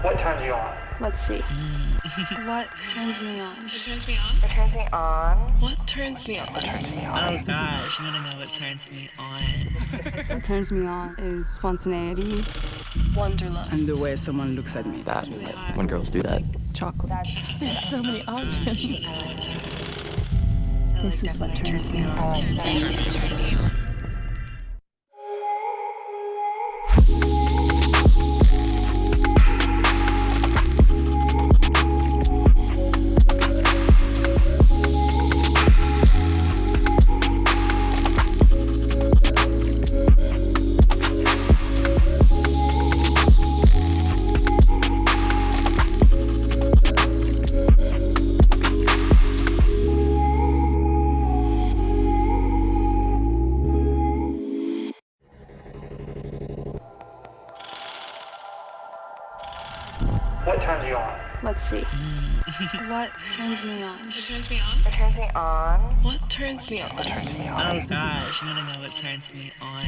What turns you on? Let's see. What turns me on? What turns me on? What turns me on? What turns me on? What turns me on? Oh gosh, you wanna know what turns me on? What turns me on is spontaneity. Wanderlust. And the way someone looks at me. That, when girls do that. Chocolate. There's so many options. This is what turns me on. I like that. What turns you on? Let's see. What turns me on? What turns me on? What turns me on? What turns me on? What turns me on? Oh gosh, you wanna know what turns me on?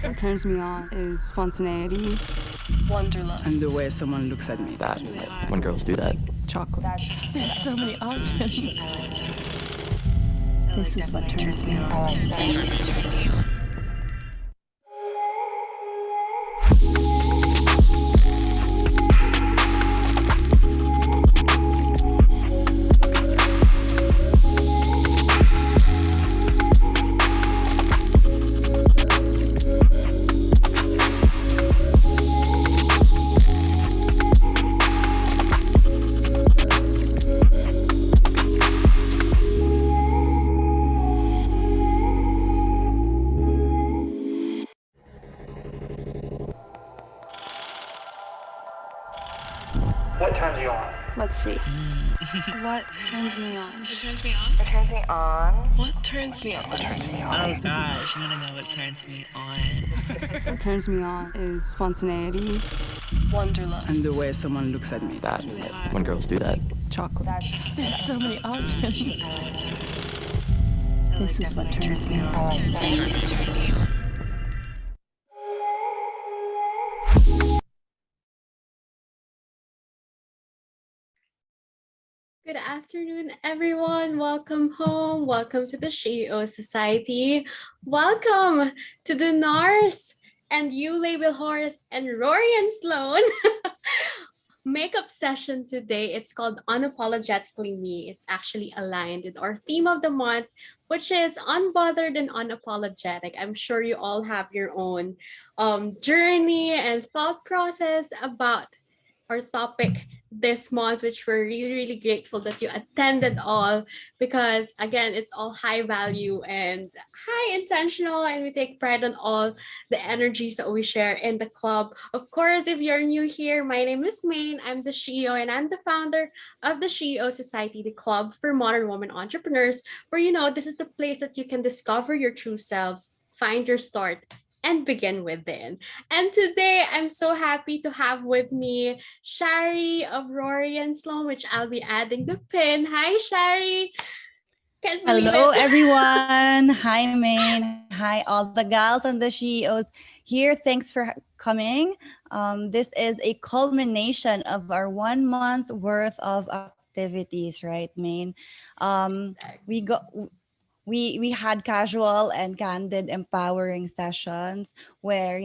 What turns me on is spontaneity. Wanderlust. And the way someone looks at me. That, when girls do that. Chocolate. There's so many options. This is what turns me on. I like that. What turns you on? Let's see. What turns me on? What turns me on? What turns me on? What turns me on? What turns me on? Oh gosh, you wanna know what turns me on? What turns me on is spontaneity. Wanderlust. And the way someone looks at me. That, when girls do that. Chocolate. There's so many options. This is what turns me on. I like that. Good afternoon, everyone. Welcome home. Welcome to the SHEeo Society. Welcome to the Nars and You Label Horse and Rory and Sloan makeup session today. It's called Unapologetically Me. It's actually aligned with our theme of the month, which is unbothered and unapologetic. I'm sure you all have your own journey and thought process about our topic this month, which we're really, really grateful that you attended all, because again, it's all high value and high intentional, and we take pride on all the energies that we share in the club. Of course, if you're new here, my name is Maine. I'm the SHEeo, and I'm the founder of the SHEeo Society, the club for modern women entrepreneurs, where this is the place that you can discover your true selves, find your start, and begin within. And today, I'm so happy to have with me Cherie of Rory and Sloan, which I'll be adding the pin. Hi, Cherie. Can't believe Hello, it. everyone. Hi, Maine. Hi, all the gals and the CEOs here. Thanks for coming. This is a culmination of our 1 month's worth of activities, right, Maine? We go. We had casual and candid empowering sessions where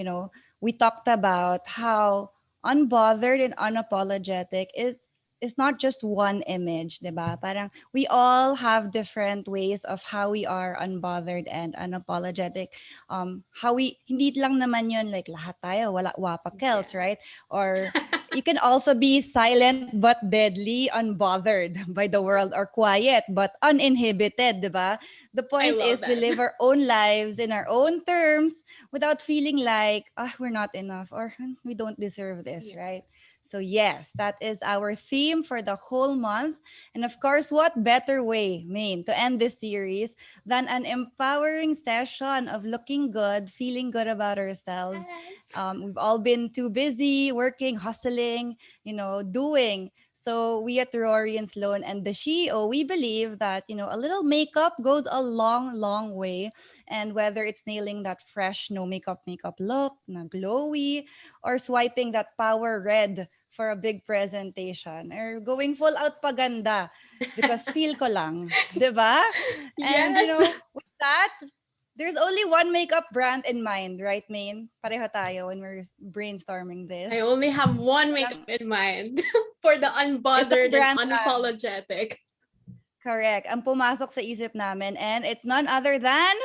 we talked about how unbothered and unapologetic is not just one image, 'di ba? Parang we all have different ways of how we are unbothered and unapologetic. How we hindi lang naman yun like lahat tayo wala wapakels, right? Or you can also be silent but deadly unbothered by the world, or quiet but uninhibited, 'di ba? The point love is we that. live our own lives in our own terms without feeling like we're not enough, or we don't deserve this, right? So yes, that is our theme for the whole month. And of course, what better way, Main, to end this series than an empowering session of looking good, feeling good about ourselves. Yes. We've all been too busy working, hustling, doing. So we at Rory and Sloan and the SHEeo, we believe that, a little makeup goes a long, long way. And whether it's nailing that fresh, no makeup look, na glowy, or swiping that power red for a big presentation or going full out paganda because feel ko lang, 'di ba? And Yes. with that, there's only one makeup brand in mind, right, Main? Pareho tayo when we're brainstorming this. I only have one makeup in mind for the Isang unbothered and brand lang. unapologetic. Correct. Ang pumasok sa isip namin, and it's none other than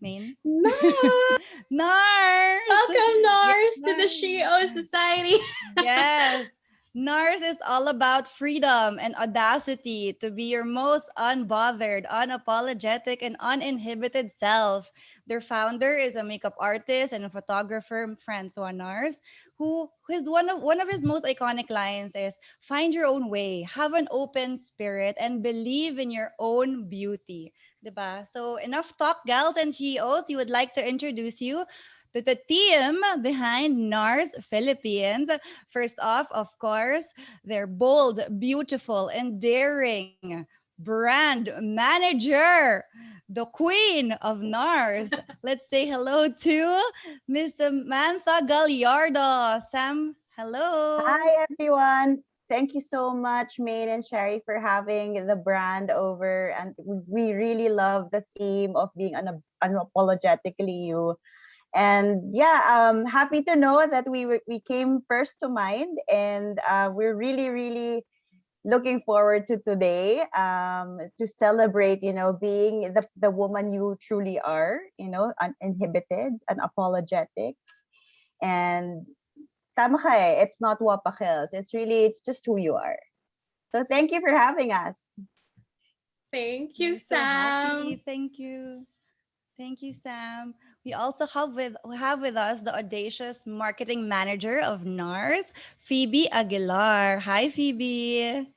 Main. Nars! Nars! Welcome, Nars, to the Nars. SHEeo Society. Yes. Nars is all about freedom and audacity to be your most unbothered, unapologetic, and uninhibited self. Their founder is a makeup artist and a photographer, Francois Nars, who his one of his most iconic lines is find your own way, have an open spirit, and believe in your own beauty. Diba? So enough talk, gals and GOs. You would like to introduce you to the team behind Nars Philippines. First off, of course, their bold, beautiful, and daring brand manager, the queen of Nars. Let's say hello to Miss Samantha Gallardo. Sam, hello. Hi, everyone. Thank you so much, Maine and Sherry, for having the brand over. And we really love the theme of being unapologetically you. And yeah, happy to know that we came first to mind, and we're really looking forward to today to celebrate, being the woman you truly are, uninhibited, unapologetic, and tama ka eh, it's not wapakils. It's just who you are. So thank you for having us. Thank you, We're so happy. Sam. Thank you. Thank you, Sam. We also have with us the audacious marketing manager of NARS, Phoebe Aguilar. Hi, Phoebe.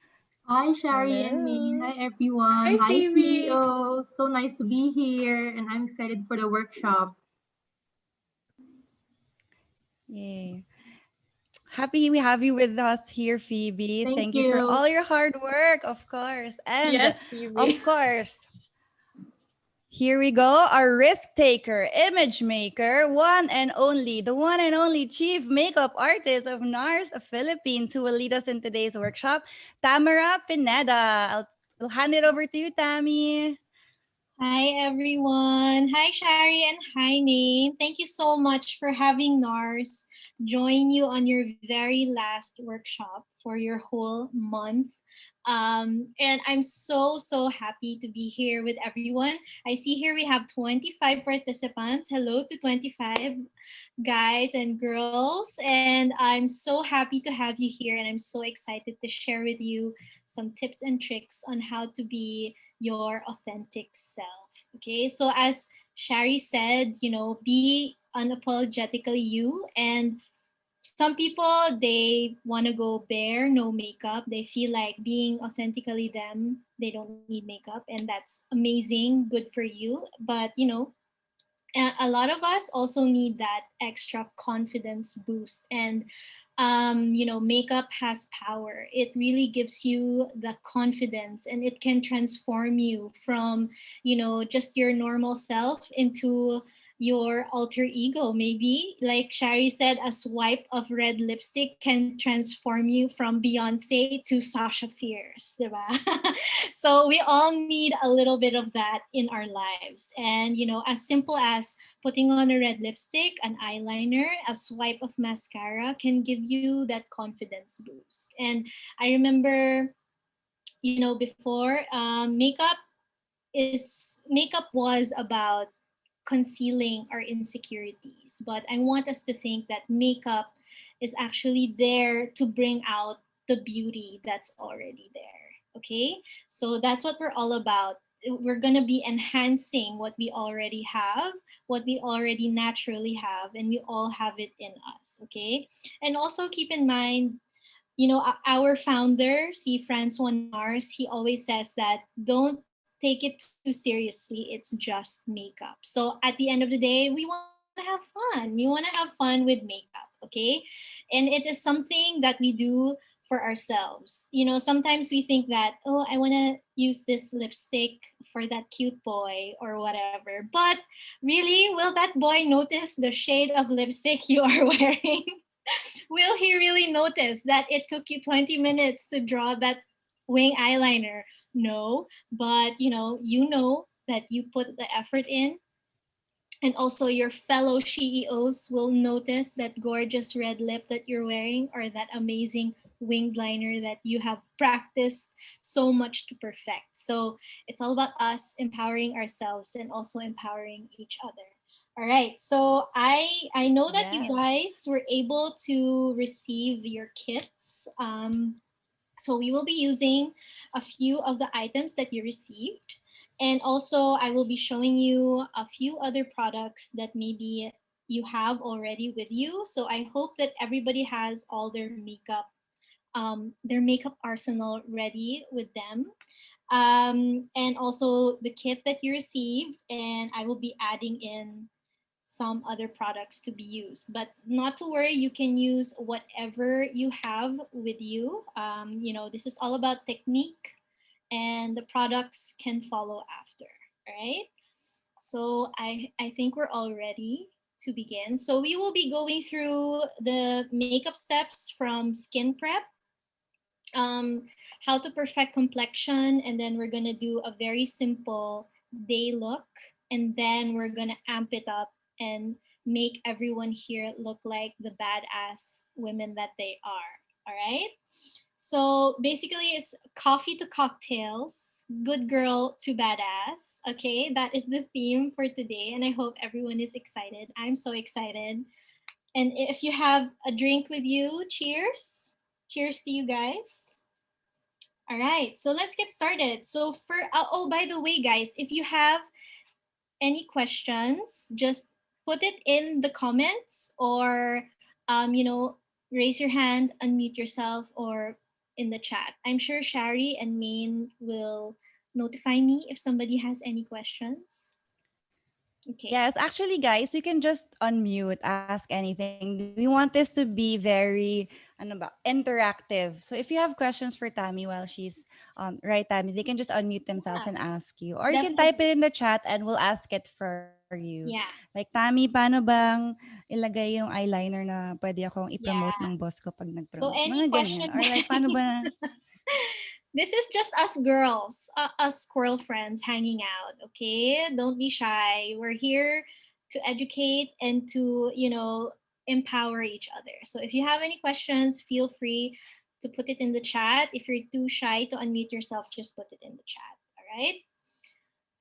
Hi, Shari and Maine. Hello. Hi, everyone. Hi, Hi, Phoebe. CEO. So nice to be here, and I'm excited for the workshop. Yay. Happy we have you with us here, Phoebe. Thank Thank you for you. all your hard work, of course. And Yes, Phoebe. of course, here we go, our risk taker, image maker, the one and only chief makeup artist of NARS Philippines, who will lead us in today's workshop, Tamara Pineda. I'll hand it over to you, Tammy. Hi, everyone. Hi, Shari, and hi, Maine. Thank you so much for having Nars join you on your very last workshop for your whole month. And I'm so happy to be here with everyone. I see here we have 25 participants. Hello to 25 guys and girls. And I'm so happy to have you here. And I'm so excited to share with you some tips and tricks on how to be your authentic self. Okay, so as Shari said, be unapologetically you. And some people, they want to go bare, no makeup. They feel like being authentically them, they don't need makeup, and that's amazing, good for you. But a lot of us also need that extra confidence boost. And makeup has power. It really gives you the confidence, and it can transform you from just your normal self into your alter ego. Maybe like Shari said, a swipe of red lipstick can transform you from Beyonce to Sasha Fierce, diba? So we all need a little bit of that in our lives. And as simple as putting on a red lipstick, an eyeliner, a swipe of mascara can give you that confidence boost. And I remember, before, makeup was about concealing our insecurities. But I want us to think that makeup is actually there to bring out the beauty that's already there. Okay? So that's what we're all about. We're going to be enhancing what we already have, what we already naturally have, and we all have it in us. Okay? And also keep in mind, our founder, si Francois Nars, he always says that don't take it too seriously. It's just makeup. So at the end of the day, we want to have fun. We want to have fun with makeup, okay? And it is something that we do for ourselves. Sometimes we think that, oh, I want to use this lipstick for that cute boy or whatever. But really, will that boy notice the shade of lipstick you are wearing? Will he really notice that it took you 20 minutes to draw that wing eyeliner? No, but you know that you put the effort in. And also your fellow CEOs will notice that gorgeous red lip that you're wearing or that amazing winged liner that you have practiced so much to perfect. So it's all about us empowering ourselves and also empowering each other. All right. So I know that you Yes. guys were able to receive your kits. So we will be using a few of the items that you received. And also I will be showing you a few other products that maybe you have already with you. So I hope that everybody has all their makeup arsenal ready with them. And also the kit that you received, and I will be adding in some other products to be used. But not to worry, you can use whatever you have with you. This is all about technique, and the products can follow after. All right. So I think we're all ready to begin. So we will be going through the makeup steps from skin prep, um, how to perfect complexion, and then we're gonna do a very simple day look, and then we're gonna amp it up and make everyone here look like the badass women that they are. All right. So basically, it's coffee to cocktails, good girl to badass. Okay, that is the theme for today, and I hope everyone is excited. I'm so excited. And if you have a drink with you, cheers. Cheers to you guys. All right, so let's get started. So oh, by the way, guys, if you have any questions, just put it in the comments, or raise your hand, unmute yourself, or in the chat. I'm sure Shari and Main will notify me if somebody has any questions. Okay. Yes, actually, guys, you can just unmute, ask anything. We want this to be very interactive. So if you have questions for Tammy while she's right, Tammy, they can just unmute themselves Yeah, and ask you. Or you can type definitely. it in the chat and we'll ask it for you. Yeah, Like, Tammy, paano bang ilagay yung eyeliner na pwede akong i-promote yeah. ng boss ko pag So nag-promote? any Mga ganyan. question, Or like, paano ba... this is just us girls, us squirrel friends hanging out. Okay, don't be shy. We're here to educate and to empower each other. So if you have any questions, feel free to put it in the chat. If you're too shy to unmute yourself, just put it in the chat. All right.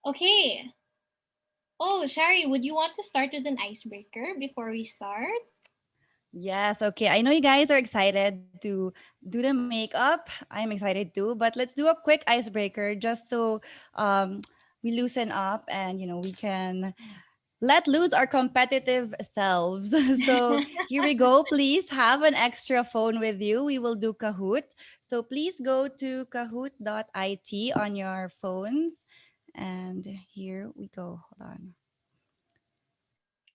Okay. Oh, Shari, would you want to start with an icebreaker before we start? Yes, okay. I know you guys are excited to do the makeup. I'm excited too, but let's do a quick icebreaker just so we loosen up and we can let loose our competitive selves. So here we go. Please have an extra phone with you. We will do Kahoot. So please go to kahoot.it on your phones. And here we go. Hold on.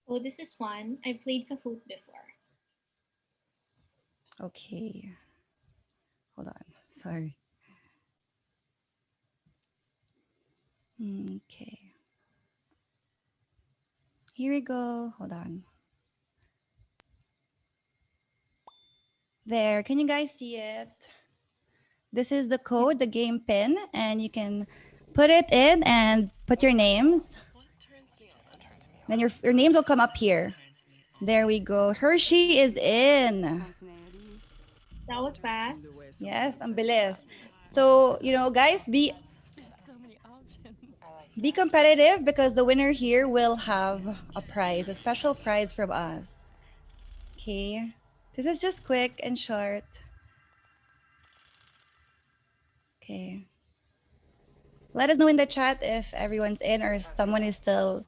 Oh, this is one. I played Kahoot before. Okay. Hold on. Sorry. Okay. Here we go. Hold on. There. Can you guys see it? This is the code, the game pin, and you can put it in and put your names. Then your names will come up here. There we go. Hershey is in. That was fast. Yes, ang bilis. So, guys, be competitive because the winner here will have a prize, a special prize from us. Okay. This is just quick and short. Okay. Let us know in the chat if everyone's in or someone is still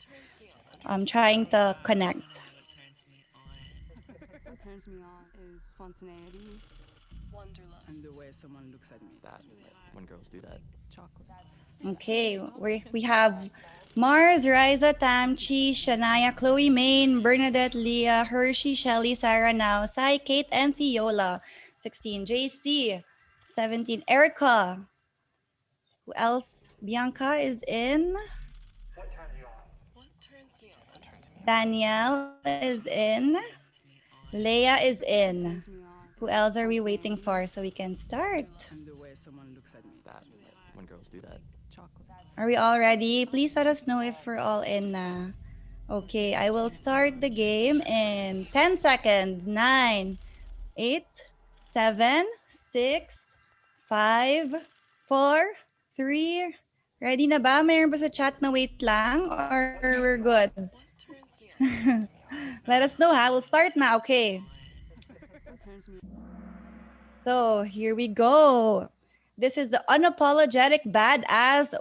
trying to connect. What turns me on is spontaneity. And the way someone looks at me. That when girls do that. Chocolate. Okay, we have Mars, Riza, Tamchi, Shania, Chloe, Main, Bernadette, Leah, Hershey, Shelly, Sarah, Now, Sai, Kate, and Theola. 16, JC. 17, Erica. Who else? Bianca is in. What turns you on? Danielle is in. Leia is in. Turns me on Who is else are we waiting spontaneity. for so we can start? And the way someone looks at me. That when girls do that. Chocolate. Are we all ready? Please let us know if we're all in na. Okay, I will start the game in 10 seconds. 9, 8, 7, 6, 5, 4, 3. Ready na ba? Mayroon ba sa chat na wait lang or we're good? Let us know ha. We'll start na. Okay. What turns me So here we go. This is the Unapologetic Badass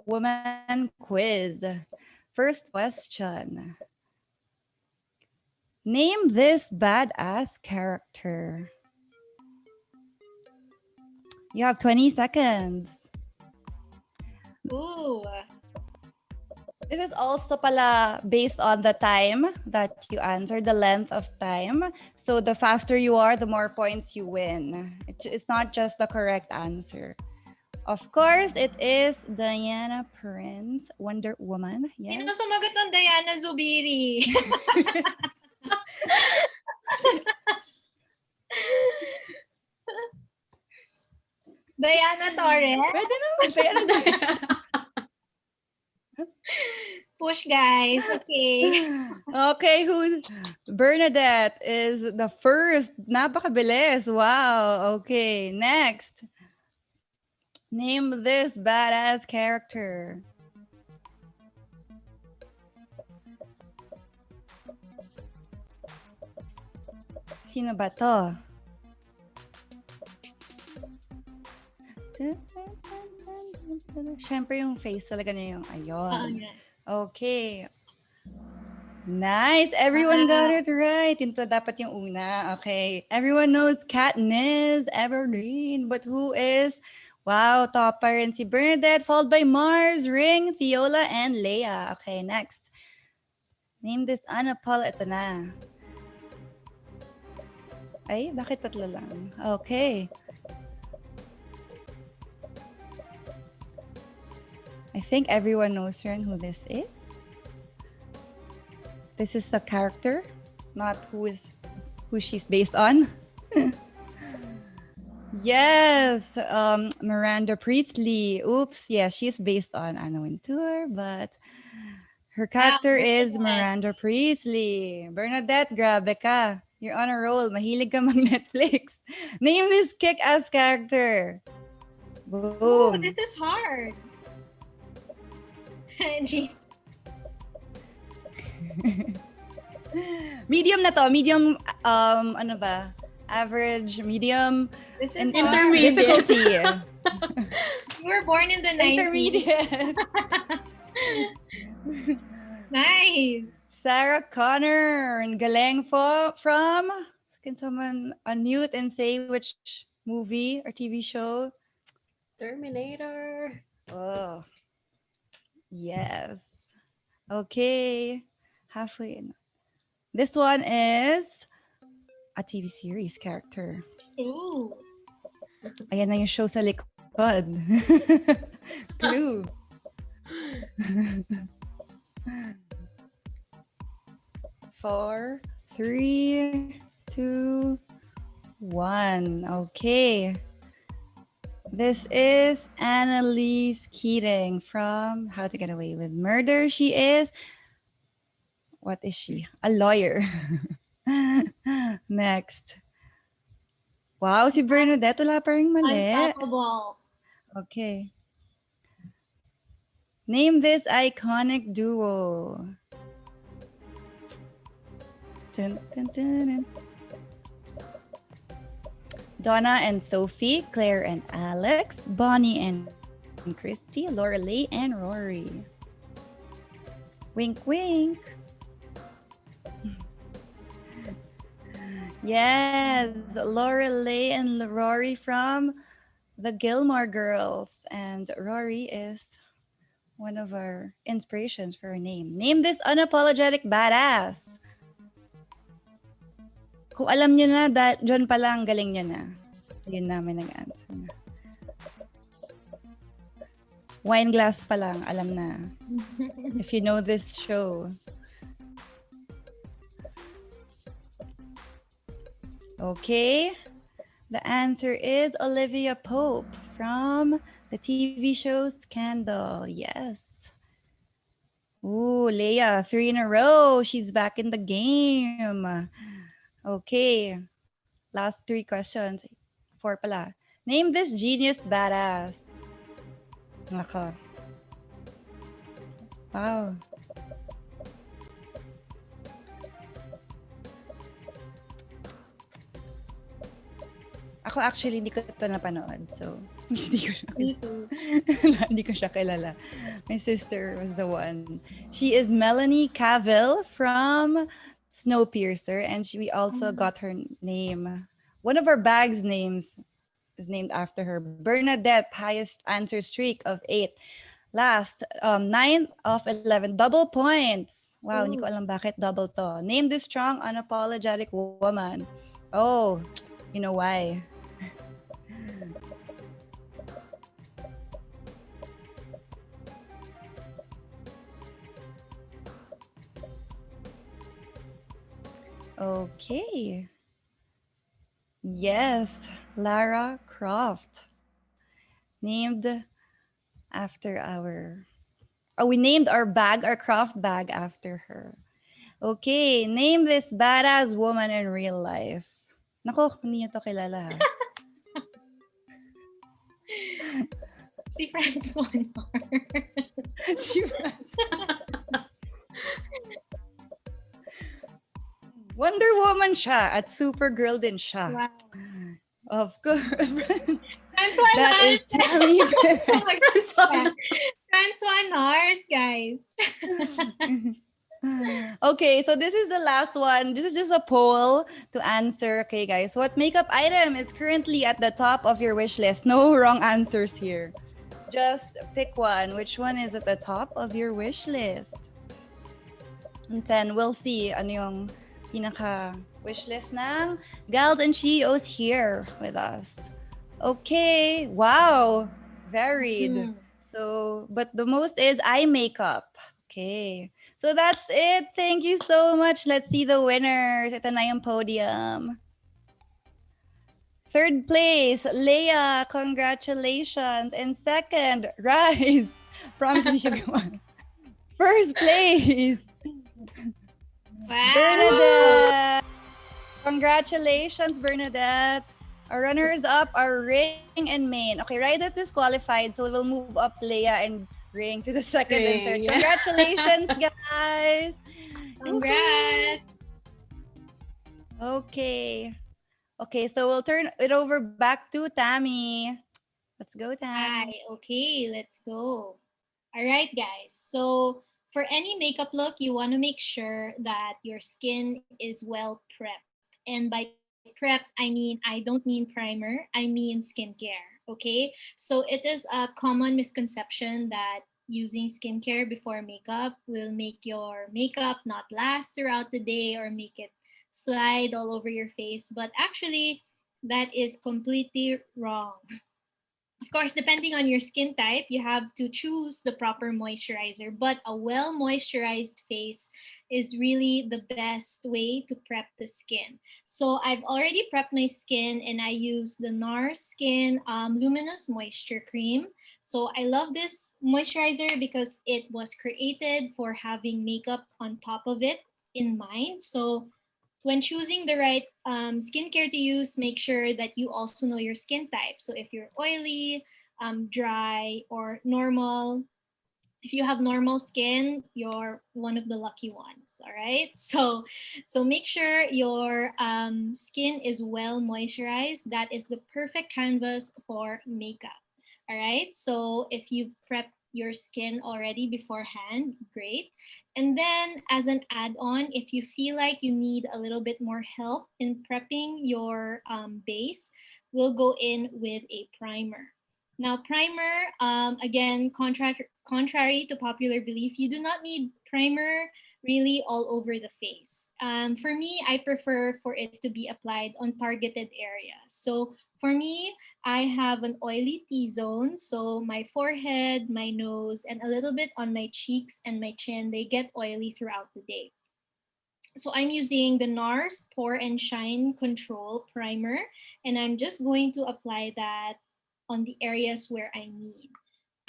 Woman Quiz. First question. Name this badass character. You have 20 seconds. Ooh. This is also pala based on the time that you answer, the length of time. So the faster you are, the more points you win. It's not just the correct answer. Of course, it is Diana Prince, Wonder Woman. Sino Yes. sumagot ng Diana Zubiri? Diana Torres? Pwede naman. Diana. Push, guys. Okay. Okay, Bernadette is the first. Napakabilis. Wow. Okay, next. Name this badass character. Sino ba to? Siyempre yung face talaga niya yung ayon. Okay. Nice. Everyone got it right. Yun pala dapat yung una. Okay. Everyone knows Katniss Everdeen. But who is? Wow, topper rin si Bernadette, followed by Mars, Ring, Theola, and Leia. Okay, next. Name this Ito na. Ay, bakit tatlo lang? Okay. I think everyone knows rin who this is. This is the character, not who she's based on. Yes, Miranda Priestley. Oops, yes, she's based on Anna Wintour, but her character is Miranda Priestley. Bernadette, grabe ka. You're on a roll. Mahilig ka mag-Netflix. Name this kick-ass character. Boom. Ooh, this is hard. Medium na to. Medium, ano ba? Average, medium, This is Intermediate. difficulty. You were born in the 90s. Intermediate. Nice. Sarah Connor. Ang galing from, can someone unmute and say which movie or TV show? Terminator. Oh, yes. Okay. Halfway in. This one is a TV series character. Ooh. Ayan na yung show sa likod. Clue. Four, three, two, one. Okay. This is Annalise Keating from How to Get Away with Murder. She is, what is she? A lawyer. Next. Wow, si Bernadette, wala pa ring mali. Unstoppable. Okay. Name this iconic duo. Dun, dun, dun, dun. Donna and Sophie, Claire and Alex, Bonnie and Christy, Lorelei and Rory. Wink, wink. Yes, Lorelei and Rory from the Gilmore Girls. And Rory is one of our inspirations for her name. Name this unapologetic badass. Kung alam nyo na, dyan pa lang, galing nyo na. Yun namin nag-answer na. Wine glass pa lang, alam na. If you know this show. Okay. The answer is Olivia Pope from the TV show Scandal. Yes. Ooh, Leia, 3 in a row. She's back in the game. Okay. Last 3 questions. 4 pala. Name this genius badass. Naka. Wow. Ako actually hindi ko ito napanood. So, hindi ko siya Me too. hindi ko siya kilala. My sister was the one. She is Melanie Cavill from Snowpiercer, and we also got her name. One of our bags names is named after her. Bernadette, highest answer streak of 8. Last, 9 of 11. Double points. Wow, hindi ko alam bakit double to. Name this strong, unapologetic woman. Oh, you know why. Okay. Yes, Lara Croft. Named after our... Oh, we named our bag, our Croft bag, after her. Okay, name this badass woman in real life. Nako, hindi niya to kilala. Si Francois Nars. Si Francois. Wonder Woman siya at Supergirl din siya. Wow. Of course. Francois That Nars. is Tammy. Francois Nars, guys. Okay, so this is the last one. This is just a poll to answer. Okay, guys, what makeup item is currently at the top of your wish list? No wrong answers here. Just pick one. Which one is at the top of your wish list? And then we'll see ano yung pinaka wish list ng gals and CEOs here with us. Okay, wow, varied. So, but the most is eye makeup. Okay. So that's it. Thank you so much. Let's see the winners. Ito na yung podium. Third place, Leia. Congratulations. And second, Rise. Promise hindi siya gawa. First place, Wow. Bernadette. Congratulations, Bernadette. Our runners up are Ring and Main. Okay, Rise is disqualified, so we'll move up Leia and Ring to the second and third. Yeah. Congratulations, guys. Congrats. Okay. Okay, so we'll turn it over back to Tammy. Let's go, Hi. Tammy. Okay, let's go. All right, guys. So for any makeup look, you want to make sure that your skin is well prepped. And by prep, I don't mean primer, I mean skincare. Okay, so it is a common misconception that using skincare before makeup will make your makeup not last throughout the day or make it slide all over your face, but actually that is completely wrong. Of course, depending on your skin type, you have to choose the proper moisturizer, but a well moisturized face is really the best way to prep the skin. So I've already prepped my skin and I use the Nars Skin Luminous Moisture Cream. So I love this moisturizer because it was created for having makeup on top of it in mind. So when choosing the right skincare to use, make sure that you also know your skin type. So if you're oily, dry, or normal, if you have normal skin, you're one of the lucky ones. All right. So make sure your skin is well moisturized. That is the perfect canvas for makeup. All right. So if you've prepped your skin already beforehand, great. And then as an add-on, if you feel like you need a little bit more help in prepping your base, we'll go in with a primer. Now, primer, again, contrary to popular belief, you do not need primer really all over the face. For me, I prefer for it to be applied on targeted areas. So for me, I have an oily T-zone. So my forehead, my nose, and a little bit on my cheeks and my chin, they get oily throughout the day. So I'm using the Nars Pore and Shine Control Primer, and I'm just going to apply that on the areas where I need.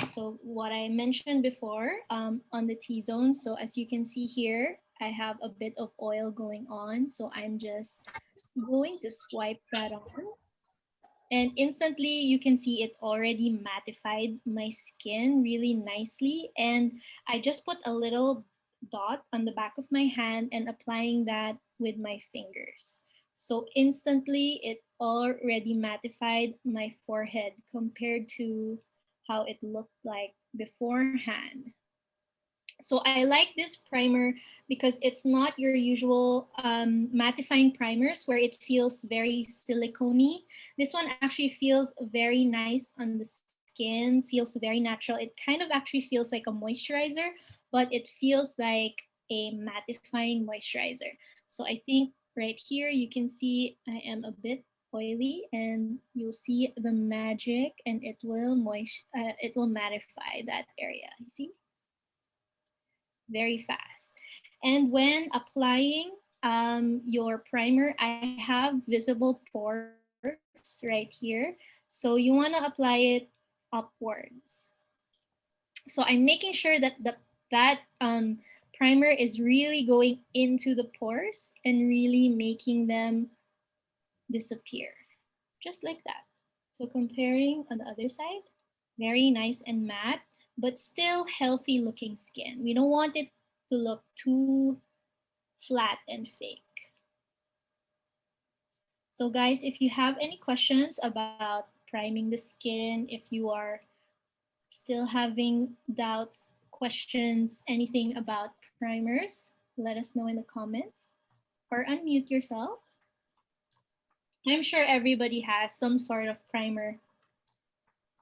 So what I mentioned before on the T-zone, so as you can see here, I have a bit of oil going on. So I'm just going to swipe that on. And instantly you can see it already mattified my skin really nicely. And I just put a little dot on the back of my hand and applying that with my fingers. So instantly it already mattified my forehead compared to how it looked like beforehand. So I like this primer because it's not your usual mattifying primers where it feels very silicone-y. This one actually feels very nice on the skin, feels very natural. It kind of actually feels like a moisturizer, but it feels like a mattifying moisturizer. So I think right here you can see I am a bit oily, and you'll see the magic, and it will mattify that area. You see? Very fast. And when applying your primer, I have visible pores right here. So you want to apply it upwards. So I'm making sure that primer is really going into the pores and really making them disappear, just like that. So comparing on the other side, very nice and matte, but still healthy looking skin. We don't want it to look too flat and fake. So guys, if you have any questions about priming the skin, if you are still having doubts, questions, anything about primers, let us know in the comments or unmute yourself. I'm sure everybody has some sort of primer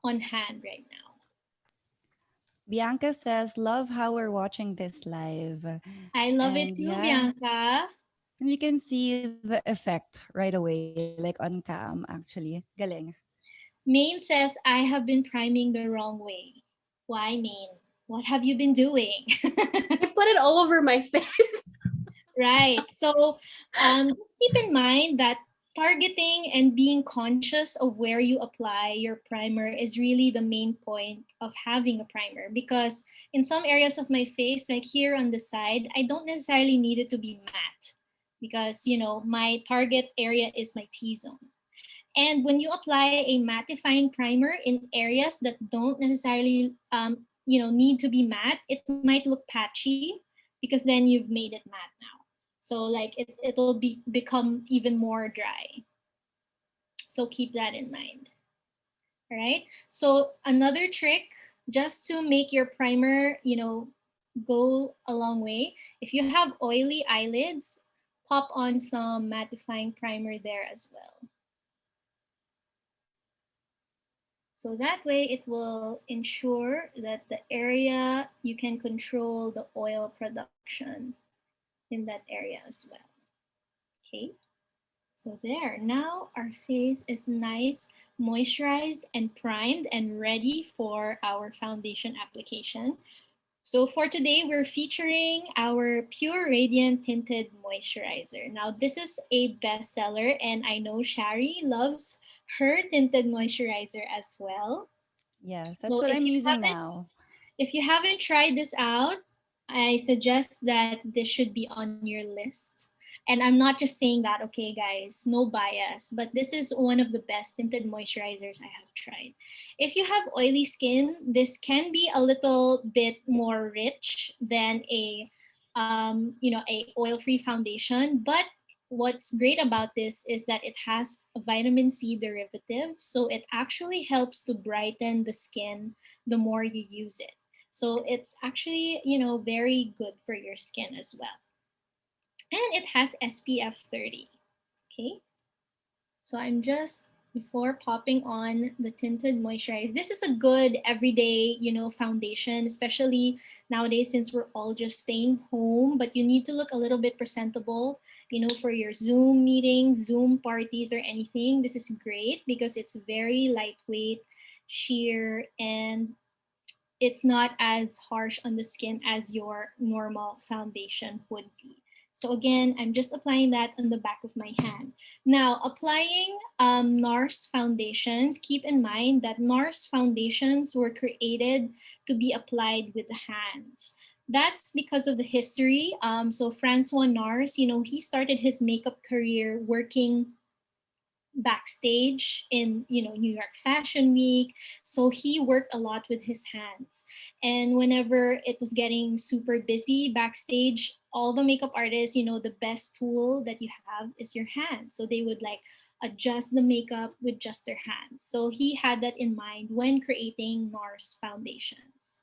on hand right now. Bianca says, love how we're watching this live. I love it And too, yeah, Bianca. and we can see the effect right away, like on cam, actually. Galing. Maine says, I have been priming the wrong way. Why, Maine? What have you been doing? I put it all over my face. Right. So just keep in mind that targeting and being conscious of where you apply your primer is really the main point of having a primer, because in some areas of my face, like here on the side, I don't necessarily need it to be matte because, you know, my target area is my T-zone. And when you apply a mattifying primer in areas that don't necessarily, need to be matte, it might look patchy because then you've made it matte now. So like it'll become even more dry. So keep that in mind. All right. So another trick, just to make your primer, go a long way. If you have oily eyelids, pop on some mattifying primer there as well. So that way it will ensure that the area, you can control the oil production in that area as well. Okay, so there, now our face is nice, moisturized and primed and ready for our foundation application. So for today, we're featuring our Pure Radiant Tinted Moisturizer. Now, this is a bestseller, and I know Shari loves her tinted moisturizer as well. Yes, that's So what I'm using now. if you haven't tried this out, I suggest that this should be on your list. And I'm not just saying that, okay, guys, no bias, but this is one of the best tinted moisturizers I have tried. If you have oily skin, this can be a little bit more rich than a oil-free foundation. But what's great about this is that it has a vitamin C derivative, so it actually helps to brighten the skin the more you use it. So it's actually, very good for your skin as well. And it has SPF 30. Okay. So I'm just, before popping on the tinted moisturizer, this is a good everyday, foundation, especially nowadays since we're all just staying home, but you need to look a little bit presentable, for your Zoom meetings, Zoom parties, or anything. This is great because it's very lightweight, sheer, and it's not as harsh on the skin as your normal foundation would be. So again, I'm just applying that on the back of my hand. Now, applying Nars foundations, keep in mind that Nars foundations were created to be applied with the hands. That's because of the history. So Francois Nars, he started his makeup career working backstage in New York Fashion Week, so he worked a lot with his hands. And whenever it was getting super busy backstage, all the makeup artists, the best tool that you have is your hands, so they would like adjust the makeup with just their hands. So he had that in mind when creating Nars foundations.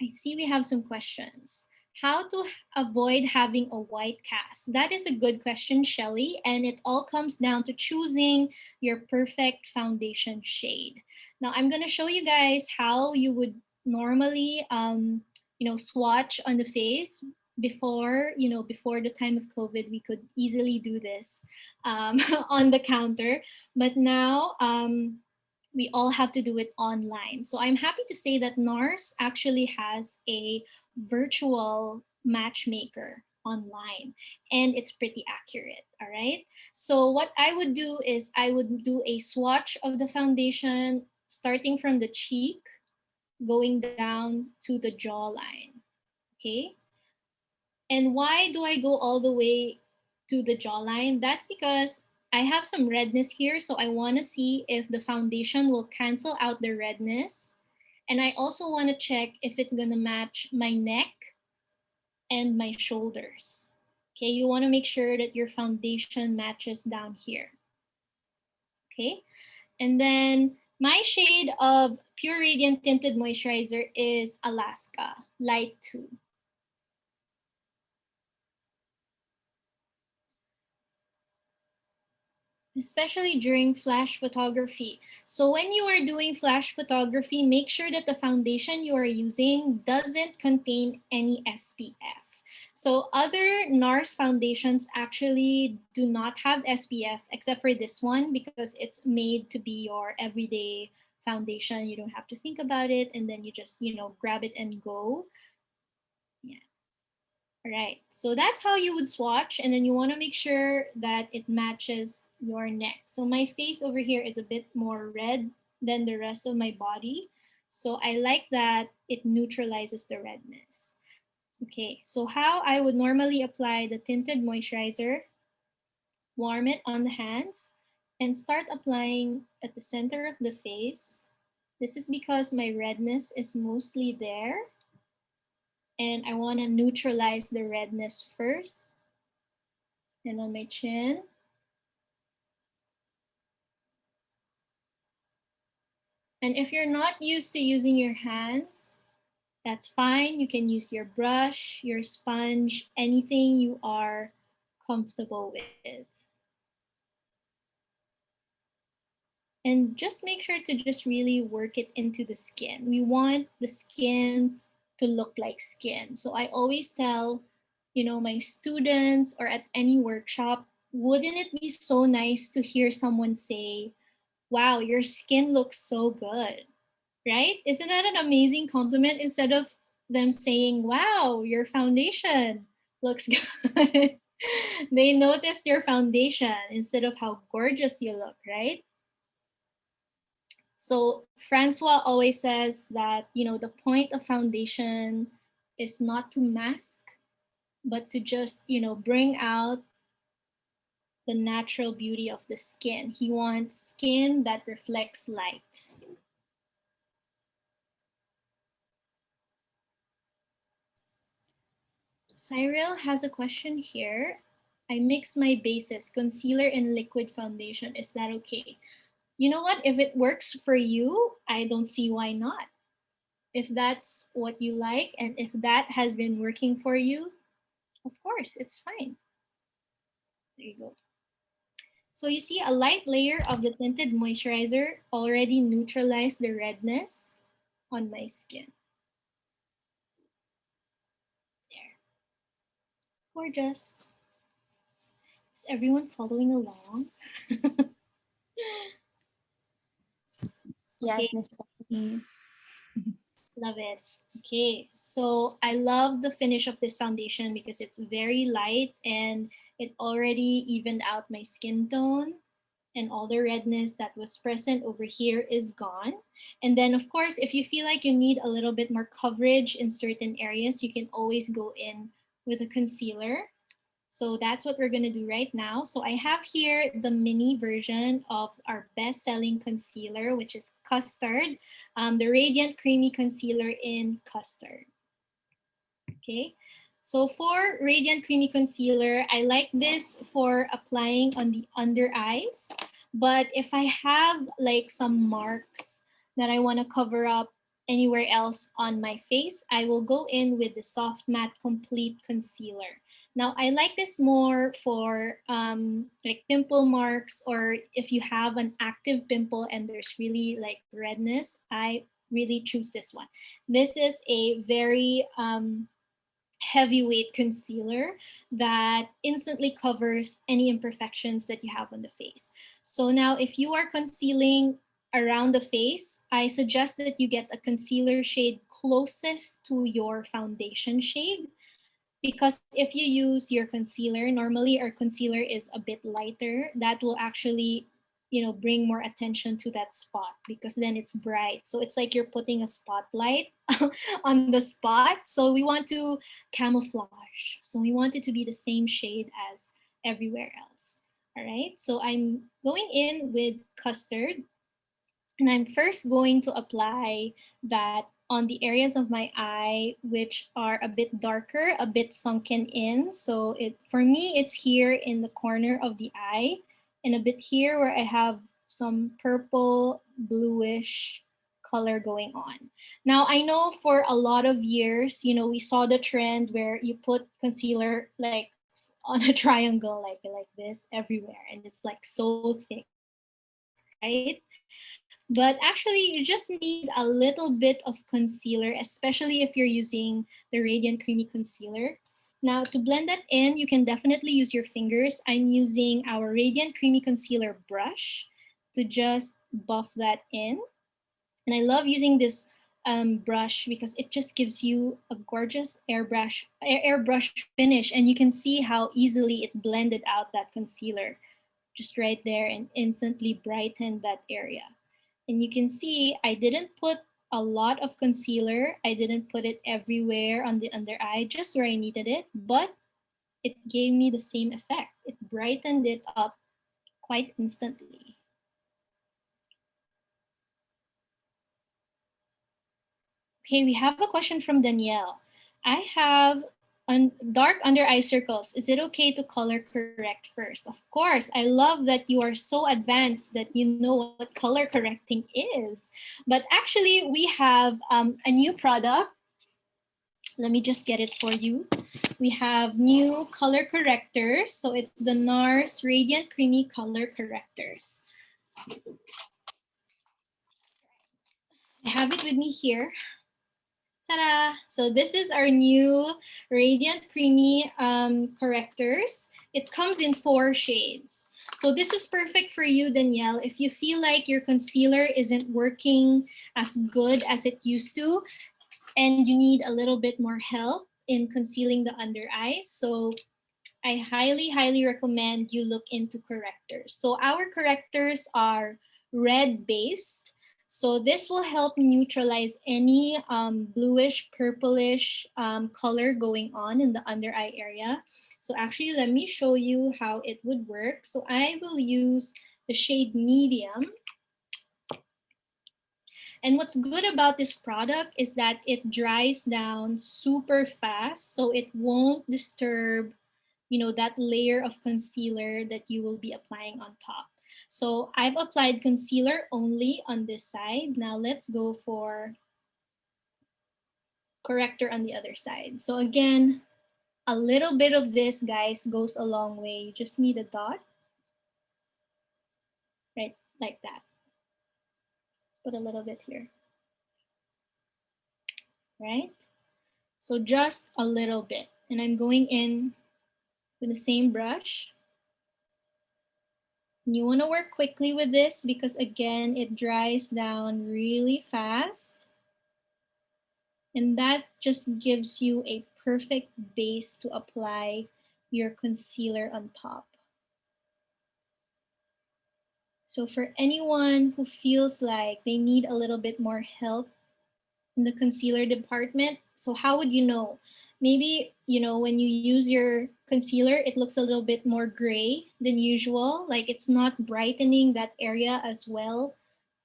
I see we have some questions. How to avoid having a white cast? That is a good question, Shelly, and it all comes down to choosing your perfect foundation shade. Now, I'm going to show you guys how you would normally, swatch on the face. Before the time of COVID, we could easily do this on the counter, but now we all have to do it online. So I'm happy to say that NARS actually has a virtual matchmaker online, and it's pretty accurate. All right. So what I would do is I would do a swatch of the foundation starting from the cheek, going down to the jawline. Okay. And why do I go all the way to the jawline? That's because I have some redness here, so I want to see if the foundation will cancel out the redness. And I also want to check if it's going to match my neck and my shoulders. Okay, you want to make sure that your foundation matches down here. Okay, and then my shade of Pure Radiant Tinted Moisturizer is Alaska, Light 2. Especially during flash photography. So when you are doing flash photography, make sure that the foundation you are using doesn't contain any SPF. So other NARS foundations actually do not have SPF except for this one because it's made to be your everyday foundation. You don't have to think about it, and then you just, grab it and go. Yeah. All right, so that's how you would swatch, and then you want to make sure that it matches your neck. So my face over here is a bit more red than the rest of my body. So I like that it neutralizes the redness. Okay, so how I would normally apply the tinted moisturizer, warm it on the hands, and start applying at the center of the face. This is because my redness is mostly there, and I want to neutralize the redness first. And on my chin. And if you're not used to using your hands, that's fine. You can use your brush, your sponge, anything you are comfortable with. And just make sure to just really work it into the skin. We want the skin to look like skin. So I always tell, my students or at any workshop, wouldn't it be so nice to hear someone say, wow, your skin looks so good, right? Isn't that an amazing compliment instead of them saying, wow, your foundation looks good? They noticed your foundation instead of how gorgeous you look, right? So Francois always says that, the point of foundation is not to mask, but to just, bring out the natural beauty of the skin. He wants skin that reflects light. Cyril has a question here. I mix my bases, concealer and liquid foundation. Is that okay? You know what? If it works for you, I don't see why not. If that's what you like and if that has been working for you, of course, it's fine. There you go. So you see a light layer of the tinted moisturizer already neutralized the redness on my skin. There. Gorgeous. Is everyone following along? Yes, Okay. Miss Stephanie. Love it. Okay, so I love the finish of this foundation because it's very light and it already evened out my skin tone, and all the redness that was present over here is gone. And then of course, if you feel like you need a little bit more coverage in certain areas, you can always go in with a concealer. So that's what we're gonna do right now. So I have here the mini version of our best-selling concealer, which is Custard, the Radiant Creamy Concealer in Custard. Okay, so for Radiant Creamy Concealer, I like this for applying on the under eyes. But if I have like some marks that I want to cover up anywhere else on my face, I will go in with the Soft Matte Complete Concealer. Now, I like this more for like pimple marks, or if you have an active pimple and there's really like redness, I really choose this one. This is a very heavyweight concealer that instantly covers any imperfections that you have on the face. So now if you are concealing around the face, I suggest that you get a concealer shade closest to your foundation shade, because if you use your concealer, normally our concealer is a bit lighter, that will actually, you know, bring more attention to that spot because then it's bright. So it's like you're putting a spotlight on the spot. So we want to camouflage. So we want it to be the same shade as everywhere else. All right, so I'm going in with Custard, and I'm first going to apply that on the areas of my eye which are a bit darker, a bit sunken in. So for me, it's here in the corner of the eye and a bit here where I have some purple, bluish color going on. Now, I know for a lot of years, you know, we saw the trend where you put concealer like on a triangle like this everywhere, and it's like so thick, right? But actually, you just need a little bit of concealer, especially if you're using the Radiant Creamy Concealer. Now, to blend that in, you can definitely use your fingers. I'm using our Radiant Creamy Concealer brush to just buff that in. And I love using this brush because it just gives you a gorgeous airbrush finish. And you can see how easily it blended out that concealer just right there and instantly brightened that area. And you can see I didn't put a lot of concealer. I didn't put it everywhere on the under eye, just where I needed it, but it gave me the same effect. It brightened it up quite instantly. Okay, we have a question from Danielle. I have dark under eye circles. Is it okay to color correct first? Of course. I love that you are so advanced that you know what color correcting is. But actually, we have a new product. Let me just get it for you. We have new color correctors. So it's the Nars Radiant Creamy Color Correctors. I have it with me here. Ta-da! So this is our new Radiant Creamy correctors. It comes in 4 shades. So this is perfect for you, Danielle. If you feel like your concealer isn't working as good as it used to, and you need a little bit more help in concealing the under eyes. So I highly, highly recommend you look into correctors. So our correctors are red based. So this will help neutralize any bluish, purplish color going on in the under eye area. So actually, let me show you how it would work. So I will use the shade medium. And what's good about this product is that it dries down super fast, so it won't disturb, you know, that layer of concealer that you will be applying on top. So I've applied concealer only on this side. Now let's go for corrector on the other side. So again, a little bit of this, guys, goes a long way. You just need a dot, right, like that. Let's put a little bit here, right? So just a little bit. And I'm going in with the same brush. You want to work quickly with this because again, it dries down really fast. And that just gives you a perfect base to apply your concealer on top. So for anyone who feels like they need a little bit more help in the concealer department, so how would you know? Maybe, you know, when you use your concealer, it looks a little bit more gray than usual. Like it's not brightening that area as well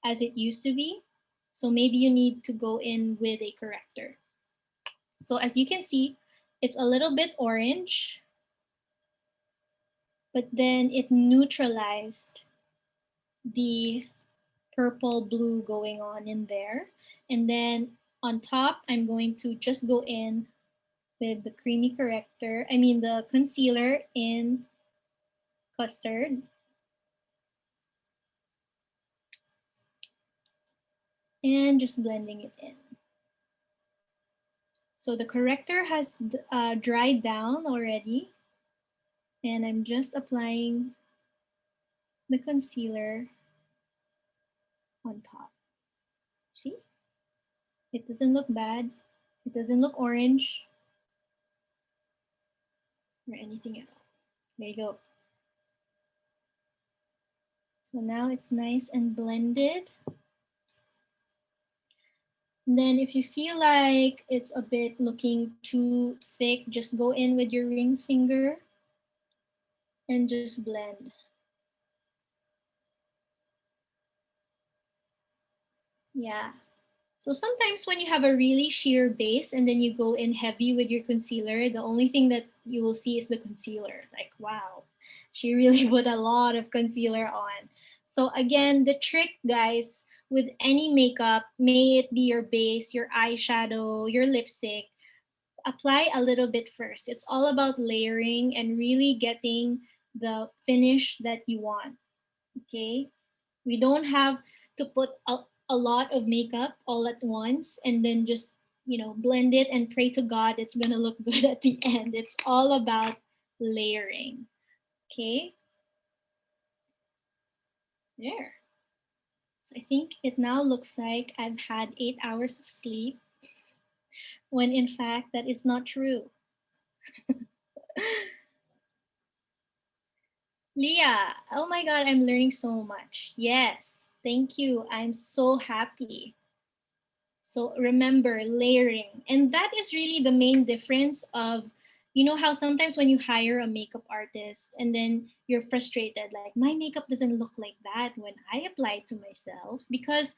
as it used to be. So maybe you need to go in with a corrector. So as you can see, it's a little bit orange, but then it neutralized the purple blue going on in there. And then on top, I'm going to just go in with the creamy corrector, the concealer in custard. And just blending it in. So the corrector has dried down already. And I'm just applying the concealer on top. See? It doesn't look bad. It doesn't look orange or anything at all. There you go. So now it's nice and blended. And then if you feel like it's a bit looking too thick, just go in with your ring finger and just blend. Yeah. So sometimes when you have a really sheer base and then you go in heavy with your concealer, the only thing that you will see is the concealer. Like, wow, she really put a lot of concealer on. So again, the trick, guys, with any makeup, may it be your base, your eyeshadow, your lipstick, apply a little bit first. It's all about layering and really getting the finish that you want, okay? We don't have to put a lot of makeup all at once and then just, blend it and pray to God it's gonna look good at the end. It's all about layering, okay? There. So I think it now looks like I've had 8 hours of sleep when in fact that is not true. Leah, oh my God, I'm learning so much. Yes, thank you. I'm so happy. So remember layering. And that is really the main difference of, you know how sometimes when you hire a makeup artist and then you're frustrated, like my makeup doesn't look like that when I apply it to myself, because,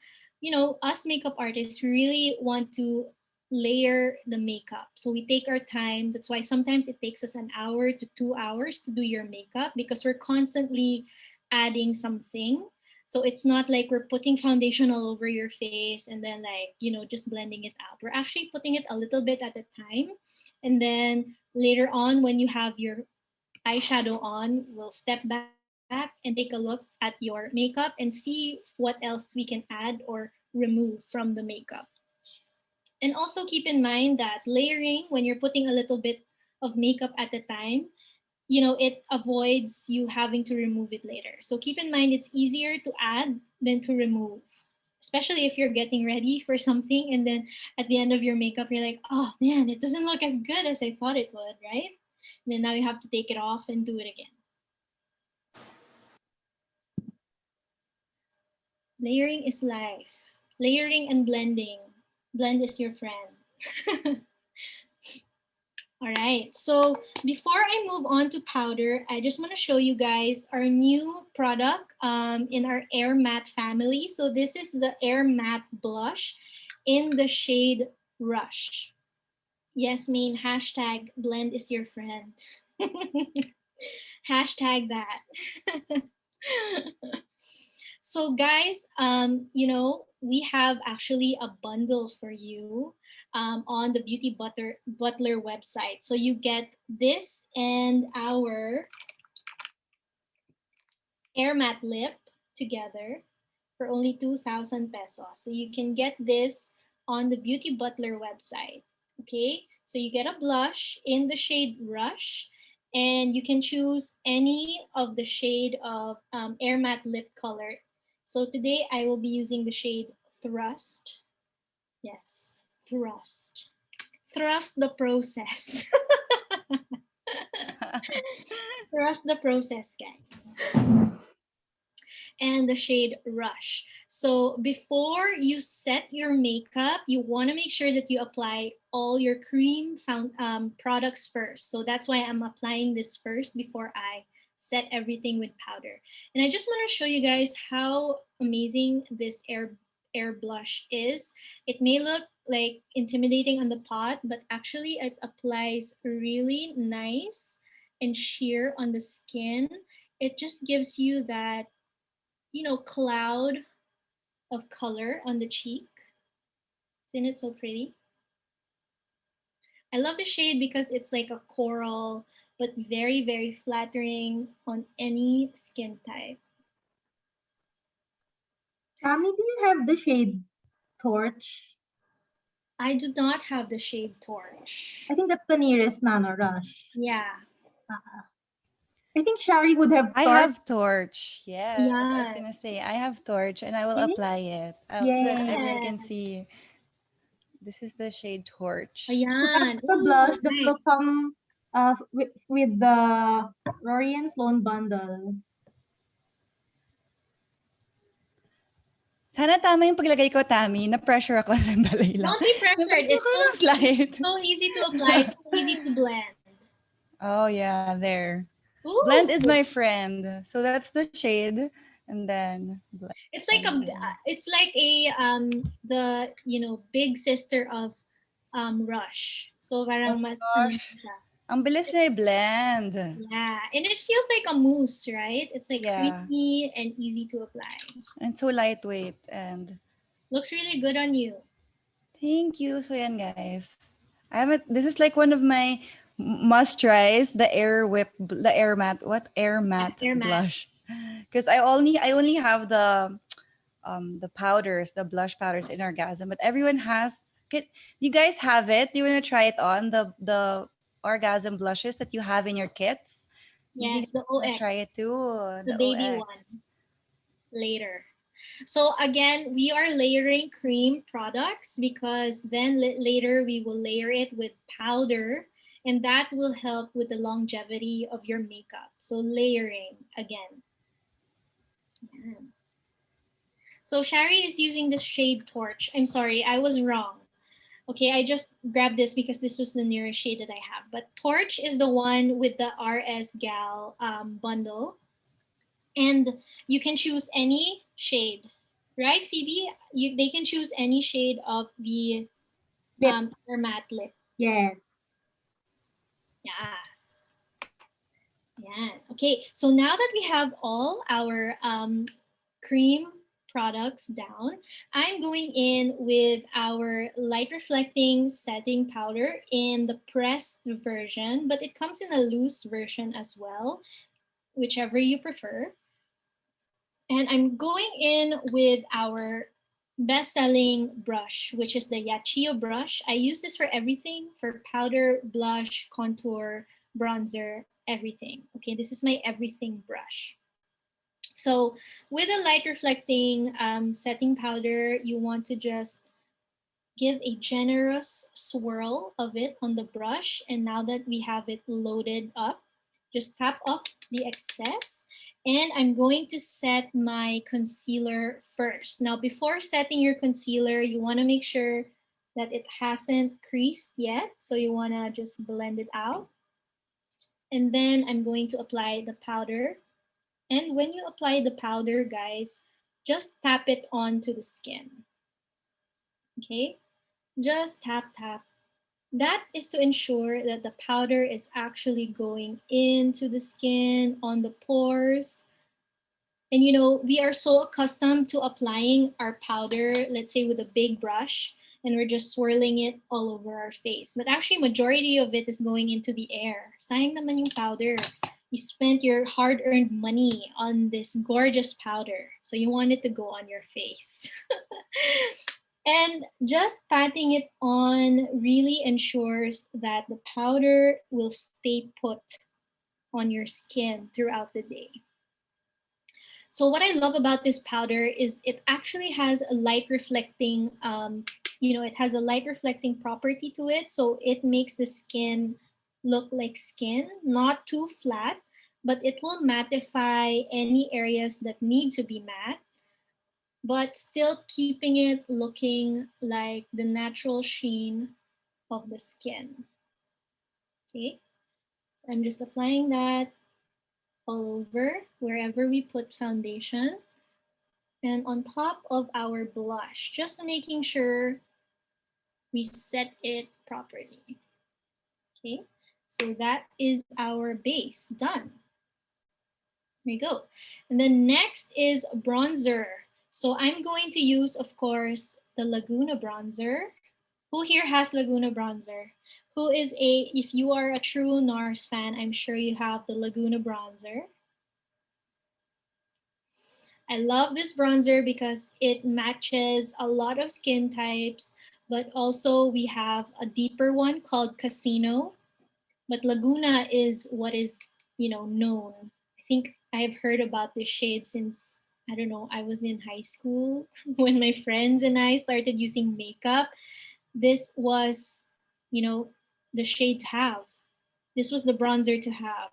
us makeup artists really want to layer the makeup. So we take our time. That's why sometimes it takes us an hour to 2 hours to do your makeup, because we're constantly adding something. So it's not like we're putting foundation all over your face and then just blending it out. We're actually putting it a little bit at a time. And then later on, when you have your eyeshadow on, we'll step back and take a look at your makeup and see what else we can add or remove from the makeup. And also keep in mind that layering, when you're putting a little bit of makeup at a time, it avoids you having to remove it later. So keep in mind, it's easier to add than to remove, especially if you're getting ready for something and then at the end of your makeup, you're like, oh man, it doesn't look as good as I thought it would, right? And then now you have to take it off and do it again. Layering is life. Layering and blending. Blend is your friend. All right, so before I move on to powder, I just want to show you guys our new product in our Air Matte family. So this is the Air Matte Blush in the shade Rush. Yes, main hashtag blend is your friend. Hashtag that. So guys, we have actually a bundle for you on the Beauty Butler website. So you get this and our Air Matte Lip together for only 2,000 pesos. So you can get this on the Beauty Butler website. Okay, so you get a blush in the shade Rush, and you can choose any of the shade of Air Matte Lip color. So today I will be using the shade Thrust. Yes. thrust. Thrust the process. Trust the process, guys. And the shade Rush. So before you set your makeup, you want to make sure that you apply all your cream products first. So that's why I'm applying this first before I set everything with powder. And I just want to show you guys how amazing this air blush is. It may look like intimidating on the pot, but actually it applies really nice and sheer on the skin. It just gives you that, you know, cloud of color on the cheek. Isn't it so pretty? I love the shade because it's like a coral, but very, very flattering on any skin type. Tammy, do you have the shade Torch? I do not have the shade Torch. I think that's the nearest Nano Rush. Yeah. I think Shari would have Torch. I have Torch. Yes, I was Yeah. gonna say I have Torch, and I will apply it so that everyone can see. This is the shade Torch. Ayan. The blush that Ooh, will come with the Rory and Sloan bundle. Sana tama yung paglagay ko, Tammy. Na-pressure ako sandali lang. Don't be pressured. It's so easy to apply, so easy to blend. Oh yeah, there. Ooh. Blend is my friend. So that's the shade, and then blend. It's like a the, you know, big sister of Rush. So parang mas siya. Ang bilis na i-blend. Yeah, and it feels like a mousse, right? It's like creamy and easy to apply. And so lightweight and looks really good on you. Thank you. So yan, guys. This is like one of my must tries, the air matte blush. Because I only have the powders, the blush powders in Orgasm, but everyone has. Do you guys have it? Do you want to try it on the Orgasm blushes that you have in your kits? Yes, the OX. Try it too. The baby OX. one. Later. So again, we are layering cream products because then later we will layer it with powder, and that will help with the longevity of your makeup. So layering again. Yeah. So Shari is using the shade Torch. I'm sorry, I was wrong. Okay, I just grabbed this because this was the nearest shade that I have. But Torch is the one with the RS Gal bundle. And you can choose any shade, right, Phoebe? They can choose any shade of the air matte lip. Yes. Yes. Yeah. Okay, so now that we have all our cream products down, I'm going in with our light reflecting setting powder in the pressed version, but it comes in a loose version as well, whichever you prefer. And I'm going in with our best-selling brush, which is the SHEeo brush. I use this for everything, for powder, blush, contour, bronzer, everything. Okay, this is my everything brush. So with a light reflecting setting powder, you want to just give a generous swirl of it on the brush. And now that we have it loaded up, just tap off the excess. And I'm going to set my concealer first. Now, before setting your concealer, you want to make sure that it hasn't creased yet. So you want to just blend it out. And then I'm going to apply the powder. And when you apply the powder, guys, just tap it onto the skin. Okay? Just tap, tap. That is to ensure that the powder is actually going into the skin, on the pores. And you know, we are so accustomed to applying our powder, let's say with a big brush, and we're just swirling it all over our face. But actually, majority of it is going into the air. Sayang naman yung powder. You spent your hard-earned money on this gorgeous powder. So you want it to go on your face. And just patting it on really ensures that the powder will stay put on your skin throughout the day. So what I love about this powder is it actually has a light reflecting it has a light reflecting property to it. So it makes the skin look like skin, not too flat, but it will mattify any areas that need to be matte, but still keeping it looking like the natural sheen of the skin. Okay, so I'm just applying that all over wherever we put foundation and on top of our blush, just making sure we set it properly. Okay, so that is our base done. There you go. And then next is bronzer. So I'm going to use, of course, the Laguna bronzer. Who here has Laguna bronzer? If you are a true Nars fan, I'm sure you have the Laguna bronzer. I love this bronzer because it matches a lot of skin types, but also we have a deeper one called Casino. But Laguna is what is, known. I think I've heard about this shade since, I don't know, I was in high school when my friends and I started using makeup. This was, the shade to have. This was the bronzer to have.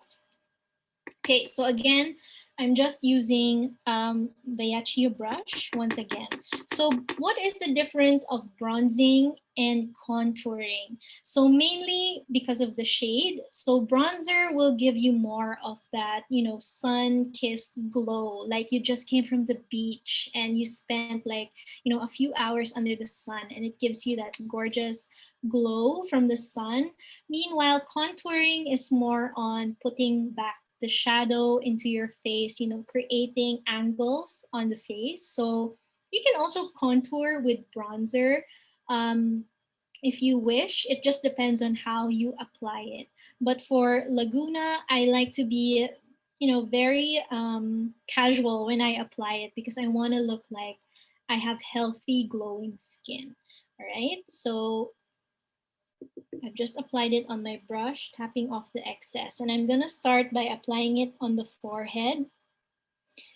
Okay, so again, I'm just using the SHEeo brush once again. So what is the difference of bronzing and contouring? So mainly because of the shade. So bronzer will give you more of that, sun-kissed glow, like you just came from the beach and you spent like, a few hours under the sun, and it gives you that gorgeous glow from the sun. Meanwhile, contouring is more on putting back the shadow into your face, creating angles on the face. So you can also contour with bronzer if you wish. It just depends on how you apply it. But for Laguna, I like to be, very casual when I apply it because I want to look like I have healthy, glowing skin. All right, so I've just applied it on my brush, tapping off the excess. And I'm gonna start by applying it on the forehead.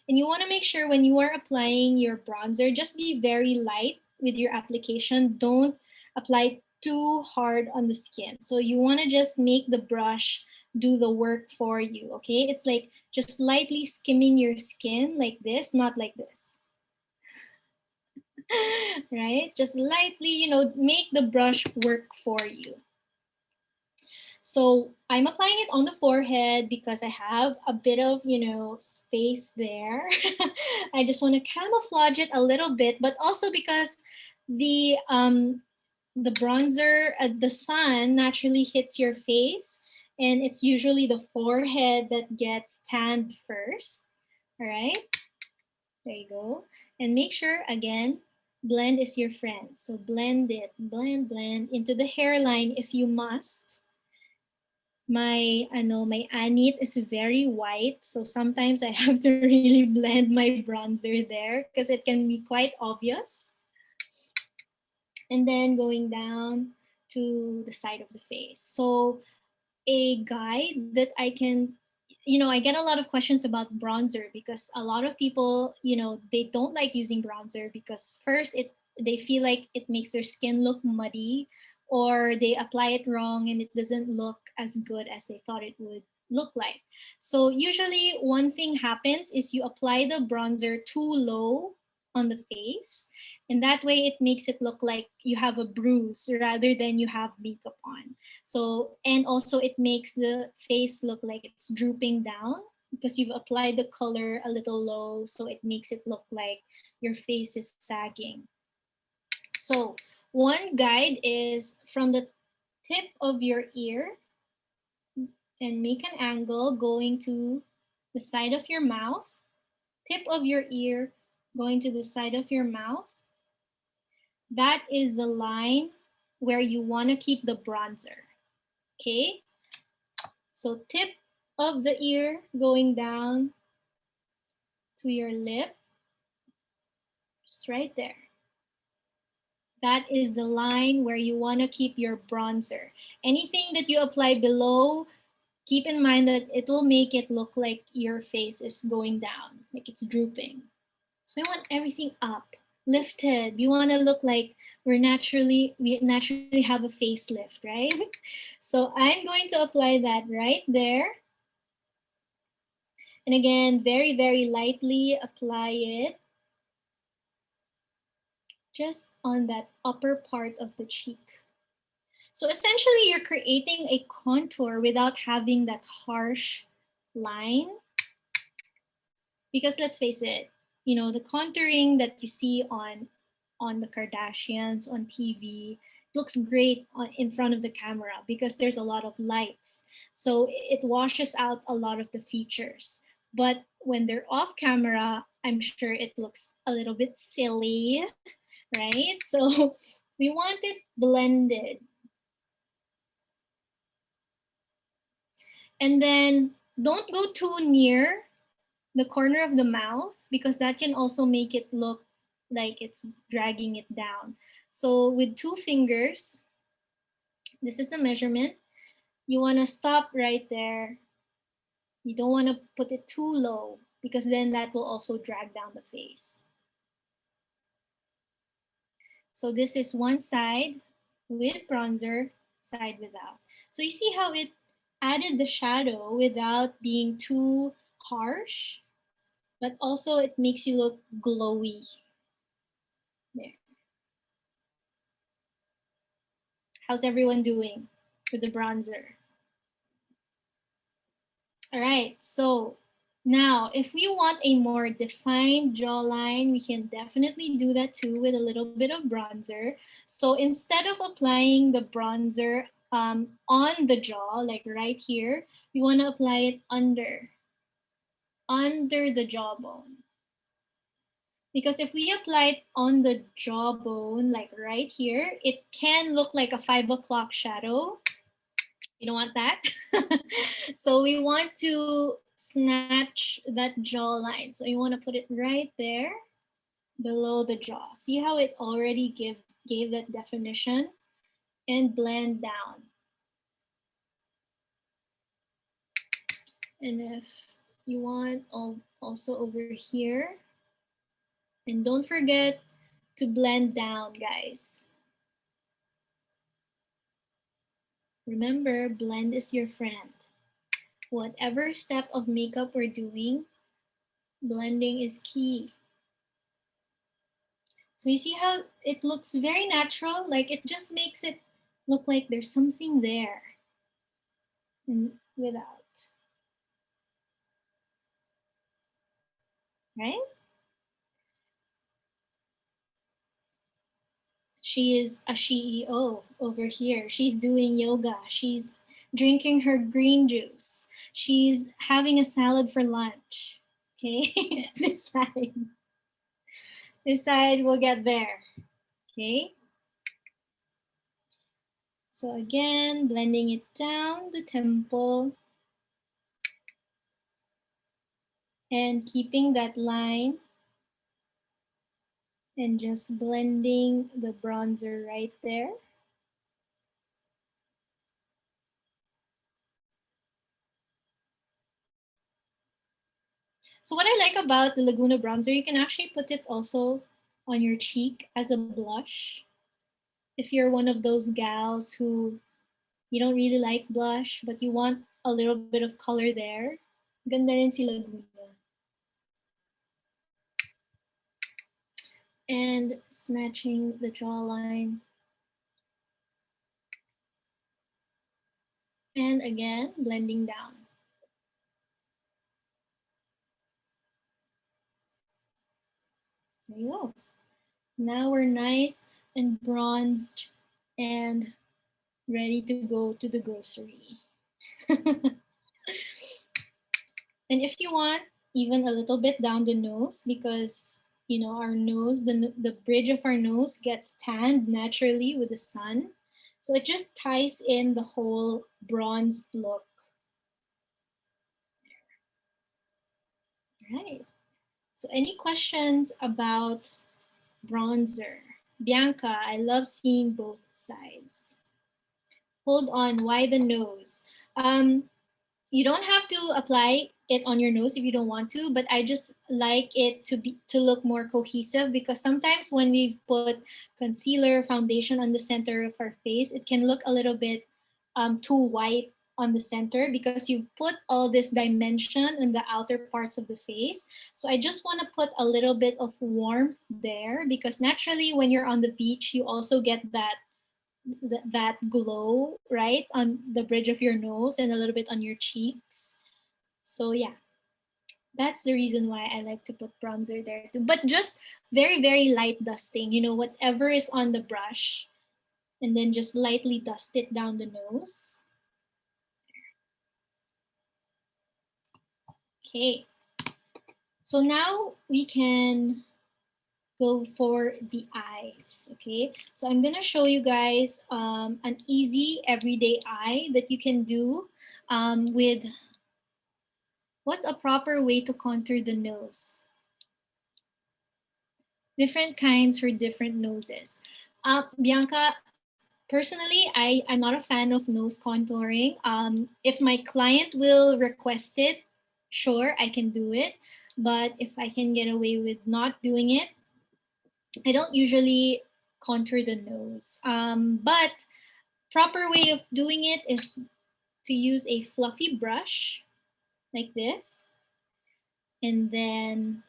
And you wanna make sure when you are applying your bronzer, just be very light with your application. Don't apply too hard on the skin. So you wanna just make the brush do the work for you, okay? It's like just lightly skimming your skin like this, not like this. Right? Just lightly, make the brush work for you. So I'm applying it on the forehead because I have a bit of, space there. I just want to camouflage it a little bit, but also because the bronzer, the sun naturally hits your face, and it's usually the forehead that gets tanned first. All right, there you go. And make sure, again, blend is your friend. So blend it, blend into the hairline if you must. My anit is very white, so sometimes I have to really blend my bronzer there because it can be quite obvious. And then going down to the side of the face. So a guide that I can, I get a lot of questions about bronzer because a lot of people, they don't like using bronzer because first they feel like it makes their skin look muddy, or they apply it wrong and it doesn't look as good as they thought it would look like. So usually one thing happens is you apply the bronzer too low on the face, and that way it makes it look like you have a bruise rather than you have makeup on. So, and also it makes the face look like it's drooping down because you've applied the color a little low, so it makes it look like your face is sagging. So one guide is from the tip of your ear and make an angle going to the side of your mouth, tip of your ear going to the side of your mouth. That is the line where you want to keep the bronzer. Okay, so tip of the ear going down to your lip, just right there. That is the line where you want to keep your bronzer. Anything that you apply below, keep in mind that it will make it look like your face is going down, like it's drooping. So we want everything up, lifted. We want to look like we naturally have a facelift, right? So I'm going to apply that right there. And again, very, very lightly apply it just on that upper part of the cheek. So essentially, you're creating a contour without having that harsh line. Because let's face it, you know, the contouring that you see on the Kardashians on TV looks great in front of the camera because there's a lot of lights. So it washes out a lot of the features. But when they're off camera, I'm sure it looks a little bit silly, right? So we want it blended. And then don't go too near the corner of the mouth because that can also make it look like it's dragging it down. So with 2 fingers, this is the measurement. You want to stop right there. You don't want to put it too low because then that will also drag down the face. So this is one side with bronzer, side without. So you see how it added the shadow without being too harsh, but also it makes you look glowy. There. How's everyone doing with the bronzer? All right, so now if we want a more defined jawline, we can definitely do that too with a little bit of bronzer. So instead of applying the bronzer on the jaw, like right here, you want to apply it under the jawbone. Because if we apply it on the jawbone, like right here, it can look like a 5 o'clock shadow. You don't want that. So we want to snatch that jawline. So you want to put it right there below the jaw. See how it already gave that definition? And blend down. And if you want also over here. And don't forget to blend down, guys. Remember, blend is your friend. Whatever step of makeup we're doing, blending is key. So you see how it looks very natural, like it just makes it look like there's something there and without. Right? She is a SHEeo over here. She's doing yoga. She's drinking her green juice. She's having a salad for lunch. Okay, this side we'll get there. Okay. So again, blending it down the temple and keeping that line and just blending the bronzer right there. So what I like about the Laguna bronzer, you can actually put it also on your cheek as a blush. If you're one of those gals who you don't really like blush, but you want a little bit of color there, ganda rin si Laguna. And snatching the jawline. And again, blending down. There you go. Now we're nice and bronzed and ready to go to the grocery. And if you want, even a little bit down the nose, because you know our nose, the bridge of our nose gets tanned naturally with the sun. So it just ties in the whole bronzed look. All right. So any questions about bronzer? Bianca, I love seeing both sides. Hold on, why the nose? You don't have to apply it on your nose if you don't want to, but I just like it to look more cohesive, because sometimes when we put concealer, foundation on the center of our face, it can look a little bit too white on the center because you've put all this dimension in the outer parts of the face. So I just want to put a little bit of warmth there, because naturally when you're on the beach, you also get that glow, right, on the bridge of your nose and a little bit on your cheeks. So yeah, that's the reason why I like to put bronzer there too. But just very, very light dusting, whatever is on the brush, and then just lightly dust it down the nose. Okay. So now we can go for the eyes, okay? So I'm gonna show you guys an easy everyday eye that you can do with what's a proper way to contour the nose. Different kinds for different noses. Bianca, personally, I'm not a fan of nose contouring. If my client will request it, sure, I can do it. But if I can get away with not doing it, I don't usually contour the nose. But proper way of doing it is to use a fluffy brush like this, and then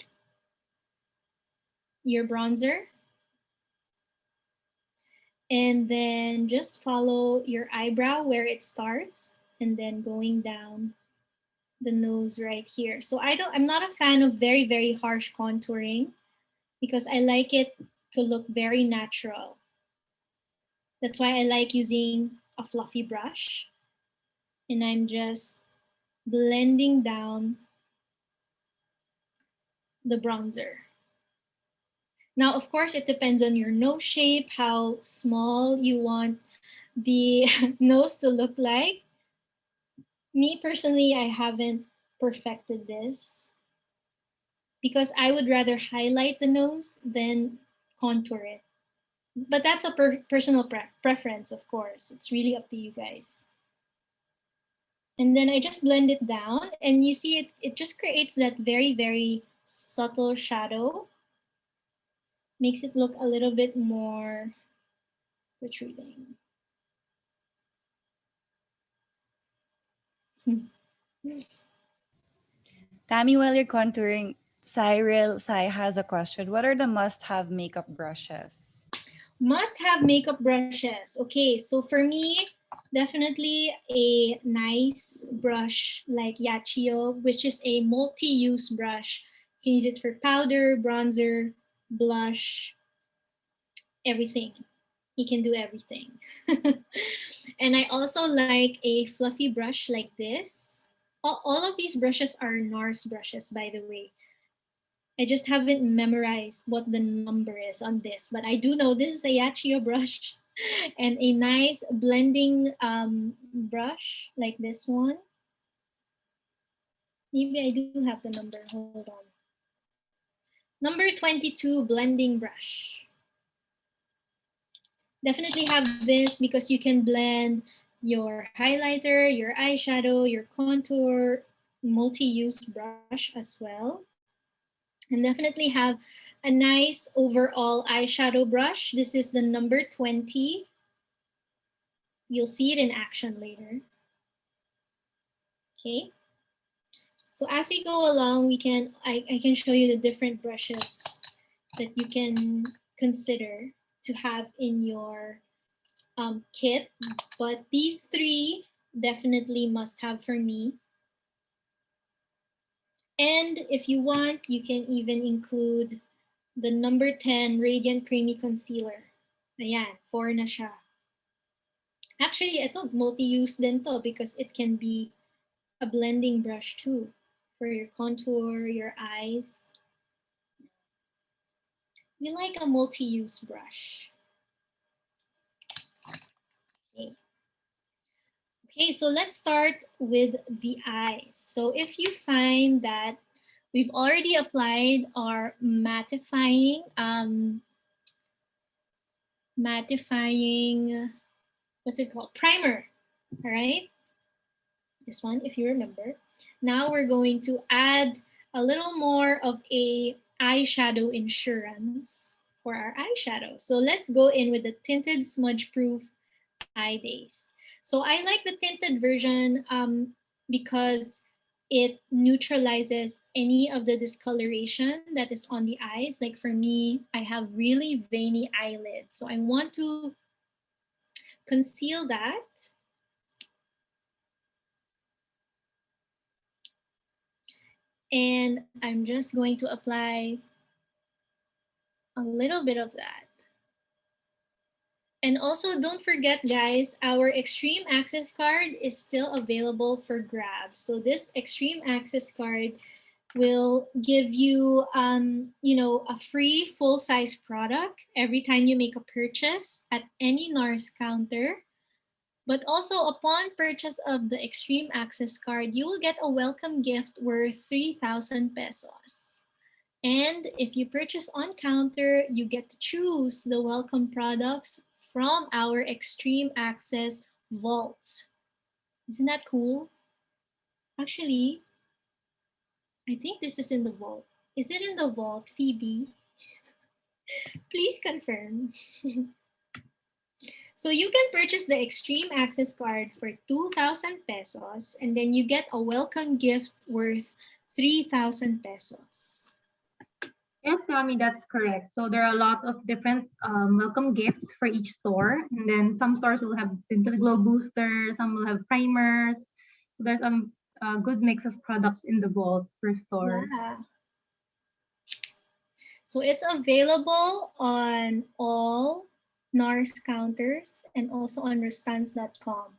your bronzer, and then just follow your eyebrow where it starts, and then going down the nose right here. So I'm not a fan of very, very harsh contouring because I like it to look very natural. That's why I like using a fluffy brush, and I'm just blending down the bronzer. Now, of course, it depends on your nose shape, how small you want the nose to look like. Me personally, I haven't perfected this because I would rather highlight the nose than contour it. But that's a personal preference, of course. It's really up to you guys. And then I just blend it down, and you see it just creates that very, very subtle shadow. Makes it look a little bit more protruding. Tammy, while you're contouring, Sai has a question. What are the must-have makeup brushes? Must-have makeup brushes. Okay, so for me, definitely a nice brush like SHEeo, which is a multi-use brush. You can use it for powder, bronzer, blush, everything. You can do everything. And I also like a fluffy brush like this. All of these brushes are Nars brushes, by the way. I just haven't memorized what the number is on this, but I do know this is a SHEeo brush and a nice blending brush like this one. Maybe I do have the number, hold on. Number 22 blending brush. Definitely have this because you can blend your highlighter, your eyeshadow, your contour, multi-use brush as well. And definitely have a nice overall eyeshadow brush. This is the number 20. You'll see it in action later. Okay. So as we go along, I can show you the different brushes that you can consider to have in your kit. But these three definitely must have for me. And if you want, you can even include the number 10 Radiant Creamy Concealer. Ayan, 4 na siya. Actually, ito, multi-use din to because it can be a blending brush too for your contour, your eyes. We like a multi-use brush. Okay. Okay, so let's start with the eyes. So if you find that we've already applied our mattifying, what's it called? Primer, all right? This one, if you remember. now we're going to add a little more of a eyeshadow insurance for our eyeshadow. So let's go in with the tinted smudge proof eye base. So I like the tinted version because it neutralizes any of the discoloration that is on the eyes. Like for me, I have really veiny eyelids. So I want to conceal that. And I'm just going to apply a little bit of that. And also don't forget guys, our Extreme Access card is still available for grabs. So this Extreme Access card will give you, you know, a free full-size product every time you make a purchase at any Nars counter. But also upon purchase of the Extreme Access card, you will get a welcome gift worth 3,000 pesos. And if you purchase on counter, you get to choose the welcome products from our Extreme Access vault. Isn't that cool? Actually, I think this is in the vault. Is it in the vault, Phoebe? Please confirm. So you can purchase the Extreme Access card for 2,000 pesos and then you get a welcome gift worth 3,000 pesos. Yes, Tammy, that's correct. So there are a lot of different welcome gifts for each store. And then some stores will have tinted glow booster, some will have primers. There's a good mix of products in the vault per store. Yeah. So it's available on all Nars counters and also on restance.com.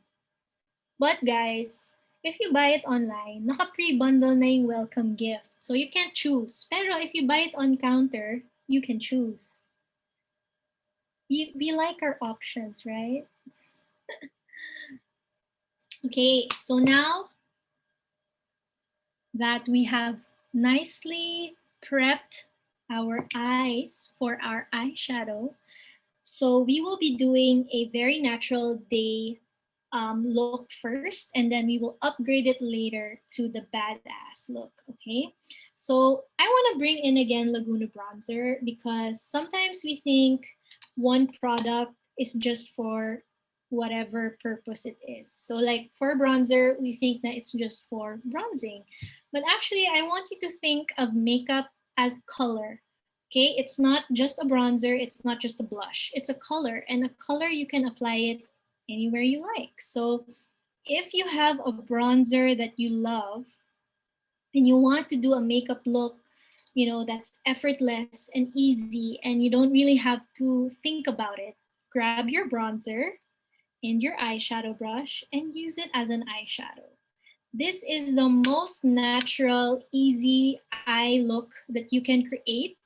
But guys, if you buy it online, naka-pre-bundle na yung welcome gift. So you can't choose. Pero if you buy it on counter, you can choose. We like our options, right? Okay, so now that we have nicely prepped our eyes for our eyeshadow, so we will be doing a very natural day look first, and then we will upgrade it later to the badass look, okay? So I want to bring in again Laguna Bronzer because sometimes we think one product is just for whatever purpose it is. So like for bronzer, we think that it's just for bronzing. But actually, I want you to think of makeup as color. Okay, it's not just a bronzer, it's not just a blush, it's a color, and a color you can apply it anywhere you like. So if you have a bronzer that you love and you want to do a makeup look, you know, that's effortless and easy and you don't really have to think about it, grab your bronzer and your eyeshadow brush and use it as an eyeshadow. This is the most natural, easy eye look that you can create.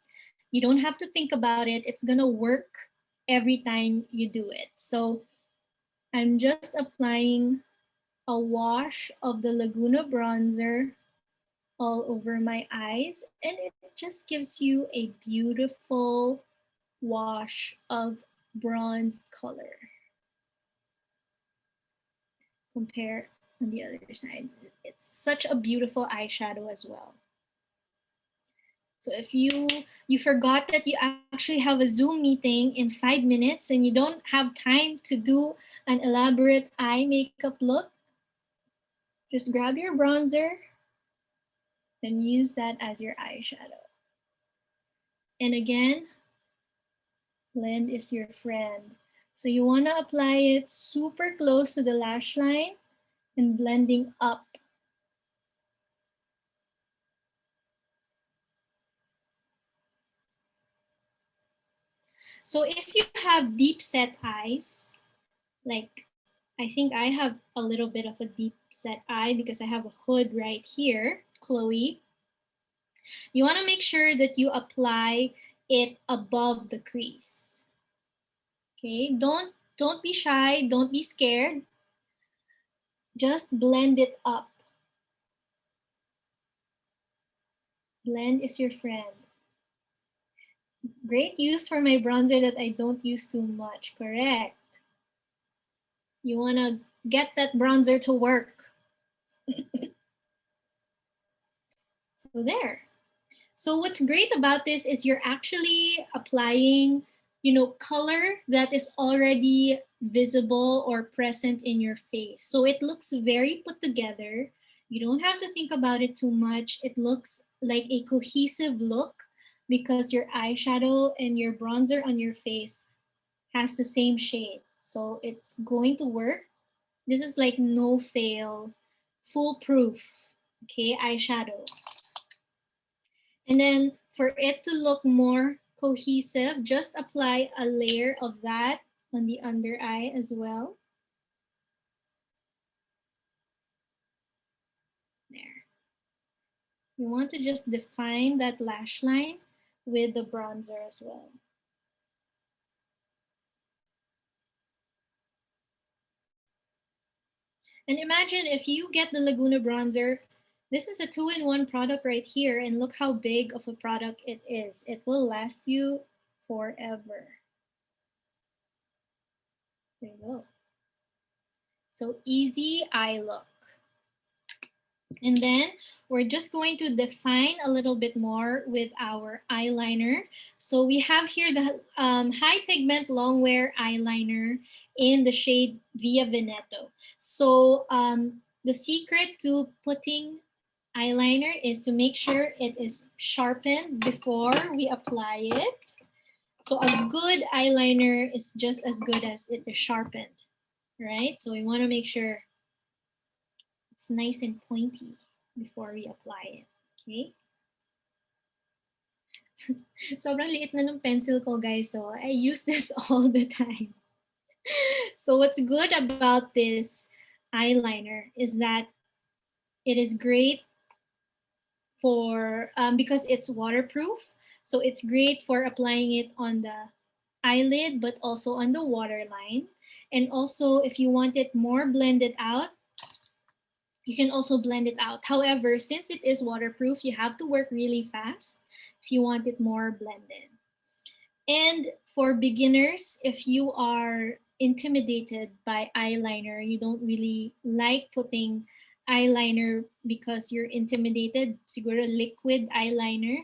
You don't have to think about it. It's gonna work every time you do it. So I'm just applying a wash of the Laguna bronzer all over my eyes, and it just gives you a beautiful wash of bronze color. Compare on the other side. It's such a beautiful eyeshadow as well. So if you forgot that you actually have a Zoom meeting in 5 minutes and you don't have time to do an elaborate eye makeup look, just grab your bronzer and use that as your eyeshadow. And again, blend is your friend. So you want to apply it super close to the lash line and blending up. So if you have deep set eyes, like I think I have a little bit of a deep set eye because I have a hood right here, Chloe. You want to make sure that you apply it above the crease. Okay, don't be shy, don't be scared. Just blend it up. Blend is your friend. Great use for my bronzer that I don't use too much, correct? You want to get that bronzer to work. So there. So what's great about this is you're actually applying, color that is already visible or present in your face. So it looks very put together. You don't have to think about it too much. It looks like a cohesive look because your eyeshadow and your bronzer on your face has the same shade. So it's going to work. This is like no fail, foolproof, okay, eyeshadow. And then for it to look more cohesive, just apply a layer of that on the under eye as well. There. You want to just define that lash line with the bronzer as well. And imagine if you get the Laguna bronzer, this is a 2-in-1 product right here, and look how big of a product it is. It will last you forever. There you go. So easy eye look. And then we're just going to define a little bit more with our eyeliner. So we have here the high pigment long wear eyeliner in the shade Via Veneto. So the secret to putting eyeliner is to make sure it is sharpened before we apply it. So a good eyeliner is just as good as it is sharpened, right? So we want to make sure it's nice and pointy before we apply it, okay? Sobrang liit na ng pencil ko, guys, so I use this all the time. So what's good about this eyeliner is that it is great for, because it's waterproof, so it's great for applying it on the eyelid, but also on the waterline. And also, if you want it more blended out, you can also blend it out. However, since it is waterproof, you have to work really fast if you want it more blended. And for beginners, if you are intimidated by eyeliner, you don't really like putting eyeliner because you're intimidated, siguro liquid eyeliner,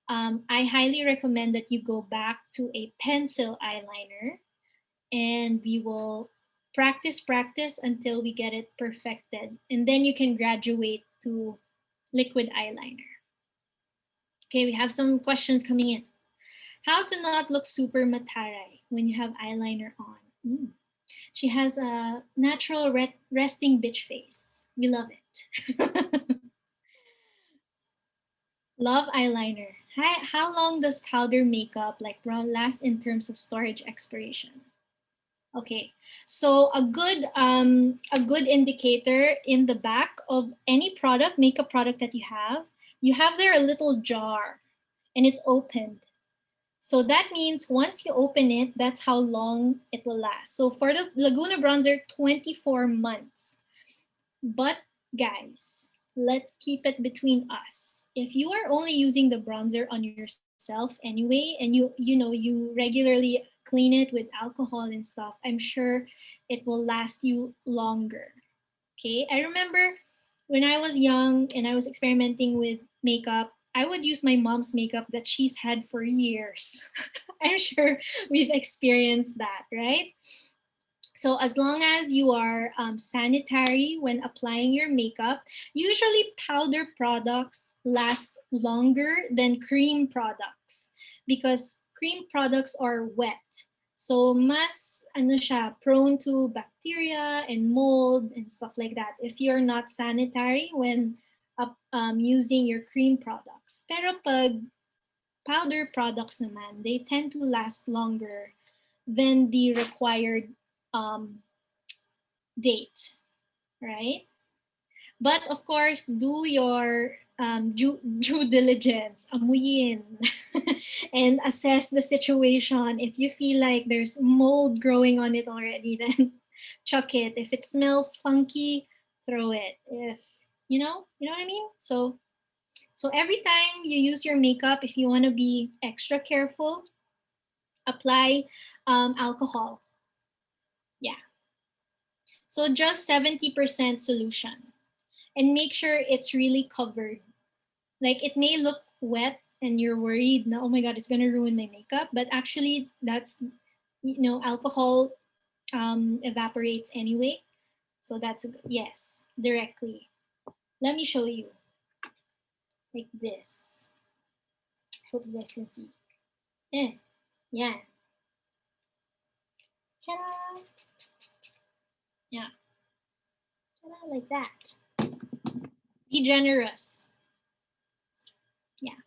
I highly recommend that you go back to a pencil eyeliner, and we will practice until we get it perfected. And then you can graduate to liquid eyeliner. Okay, we have some questions coming in. How to not look super mataray when you have eyeliner on? She has a natural resting bitch face. We love it. Love eyeliner. How long does powder makeup like brown last in terms of storage expiration? Okay, so a good indicator in the back of any product, makeup product that you have there a little jar, and it's opened. So that means once you open it, that's how long it will last. So for the Laguna bronzer, 24 months. But guys, let's keep it between us. If you are only using the bronzer on yourself anyway, and you regularly clean it with alcohol and stuff, I'm sure it will last you longer. Okay, I remember when I was young and I was experimenting with makeup, I would use my mom's makeup that she's had for years. I'm sure we've experienced that, right? So as long as you are sanitary when applying your makeup, usually powder products last longer than cream products because cream products are wet. So mas prone to bacteria and mold and stuff like that if you're not sanitary when using your cream products. Pero pag powder products naman, they tend to last longer than the required date, right? But of course, do your due diligence, amuyin, and assess the situation. If you feel like there's mold growing on it already, then chuck it. If it smells funky, throw it. If you know what I mean? So every time you use your makeup, if you want to be extra careful, apply alcohol. Yeah. So just 70% solution. And make sure it's really covered. Like it may look wet and you're worried na, oh my God, it's gonna ruin my makeup. But actually that's, alcohol evaporates anyway. So that's, yes, directly. Let me show you. Like this. Hope you guys can see. Yeah. Ta-da! Yeah. Ta-da, like that. Be generous. Yeah.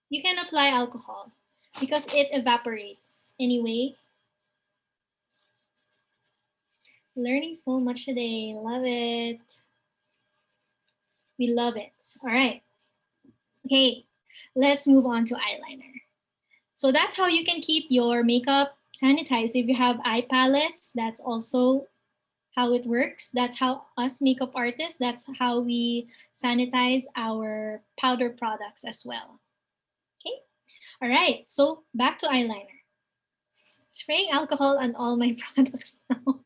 You can apply alcohol because it evaporates anyway. Learning so much today. Love it. We love it. All right. Okay, let's move on to eyeliner. So that's how you can keep your makeup sanitized. If you have eye palettes, that's also how it works. That's how us makeup artists, that's how we sanitize our powder products as well. Okay, all right, so back to eyeliner. Spraying alcohol on all my products now.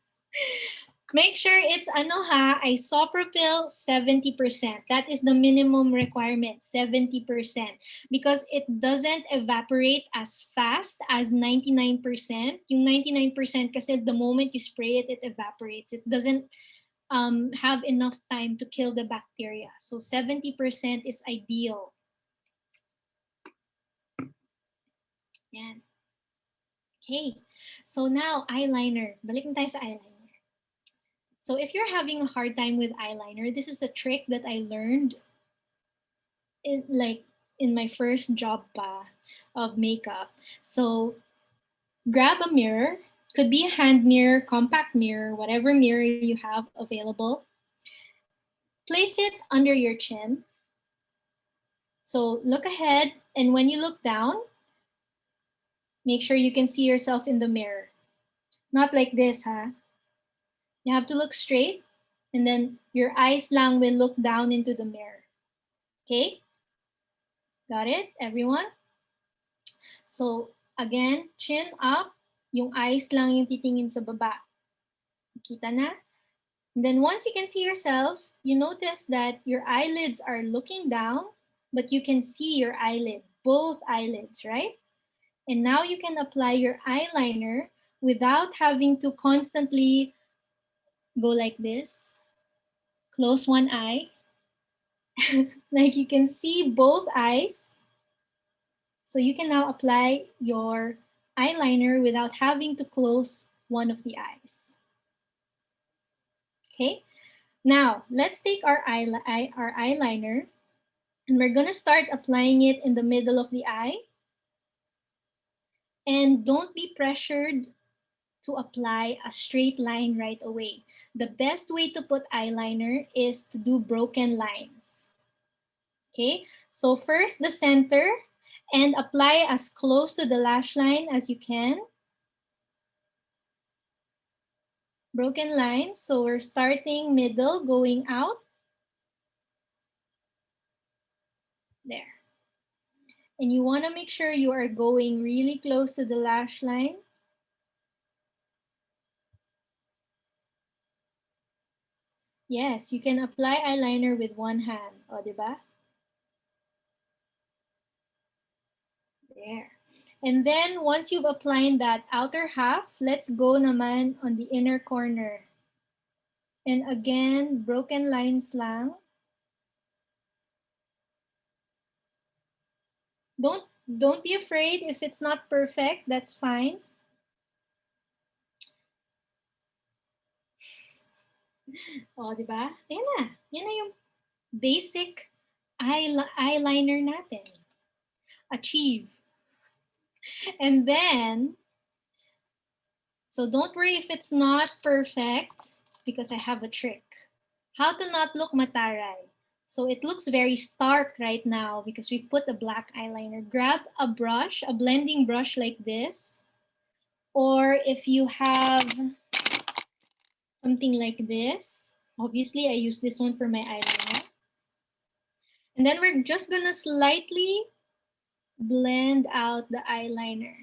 Make sure it's isopropyl 70%. That is the minimum requirement, 70%. Because it doesn't evaporate as fast as 99%. Yung 99% kasi the moment you spray it, it evaporates. It doesn't have enough time to kill the bacteria. So 70% is ideal. Yan. Okay. So now eyeliner. Balik na tayo sa eyeliner. So if you're having a hard time with eyeliner, this is a trick that I learned in my first job of makeup. So grab a mirror, could be a hand mirror, compact mirror, whatever mirror you have available. Place it under your chin. So look ahead, and when you look down, make sure you can see yourself in the mirror. Not like this, huh? You have to look straight, and then your eyes lang will look down into the mirror. Okay? Got it, everyone? So again, chin up, yung eyes lang yung titingin sa baba. Kita na? And then once you can see yourself, you notice that your eyelids are looking down, but you can see your eyelid, both eyelids, right? And now you can apply your eyeliner without having to constantly go like this, close one eye. Like you can see both eyes. So you can now apply your eyeliner without having to close one of the eyes. Okay, now let's take our eyeliner and we're gonna start applying it in the middle of the eye. And don't be pressured to apply a straight line right away. The best way to put eyeliner is to do broken lines. Okay, so first the center and apply as close to the lash line as you can. Broken lines, so we're starting middle, going out. There. And you want to make sure you are going really close to the lash line. Yes, you can apply eyeliner with one hand. O, diba? There. And then once you've applied that outer half, let's go naman on the inner corner. And again, broken lines lang. Don't be afraid if it's not perfect, that's fine. O, diba? Yan na. Yan na yung basic eyeliner natin. Achieve. And then, so don't worry if it's not perfect because I have a trick. How to not look mataray. So it looks very stark right now because we put a black eyeliner. Grab a brush, a blending brush like this. Or if you have something like this, obviously I use this one for my eyeliner. And then we're just gonna slightly blend out the eyeliner.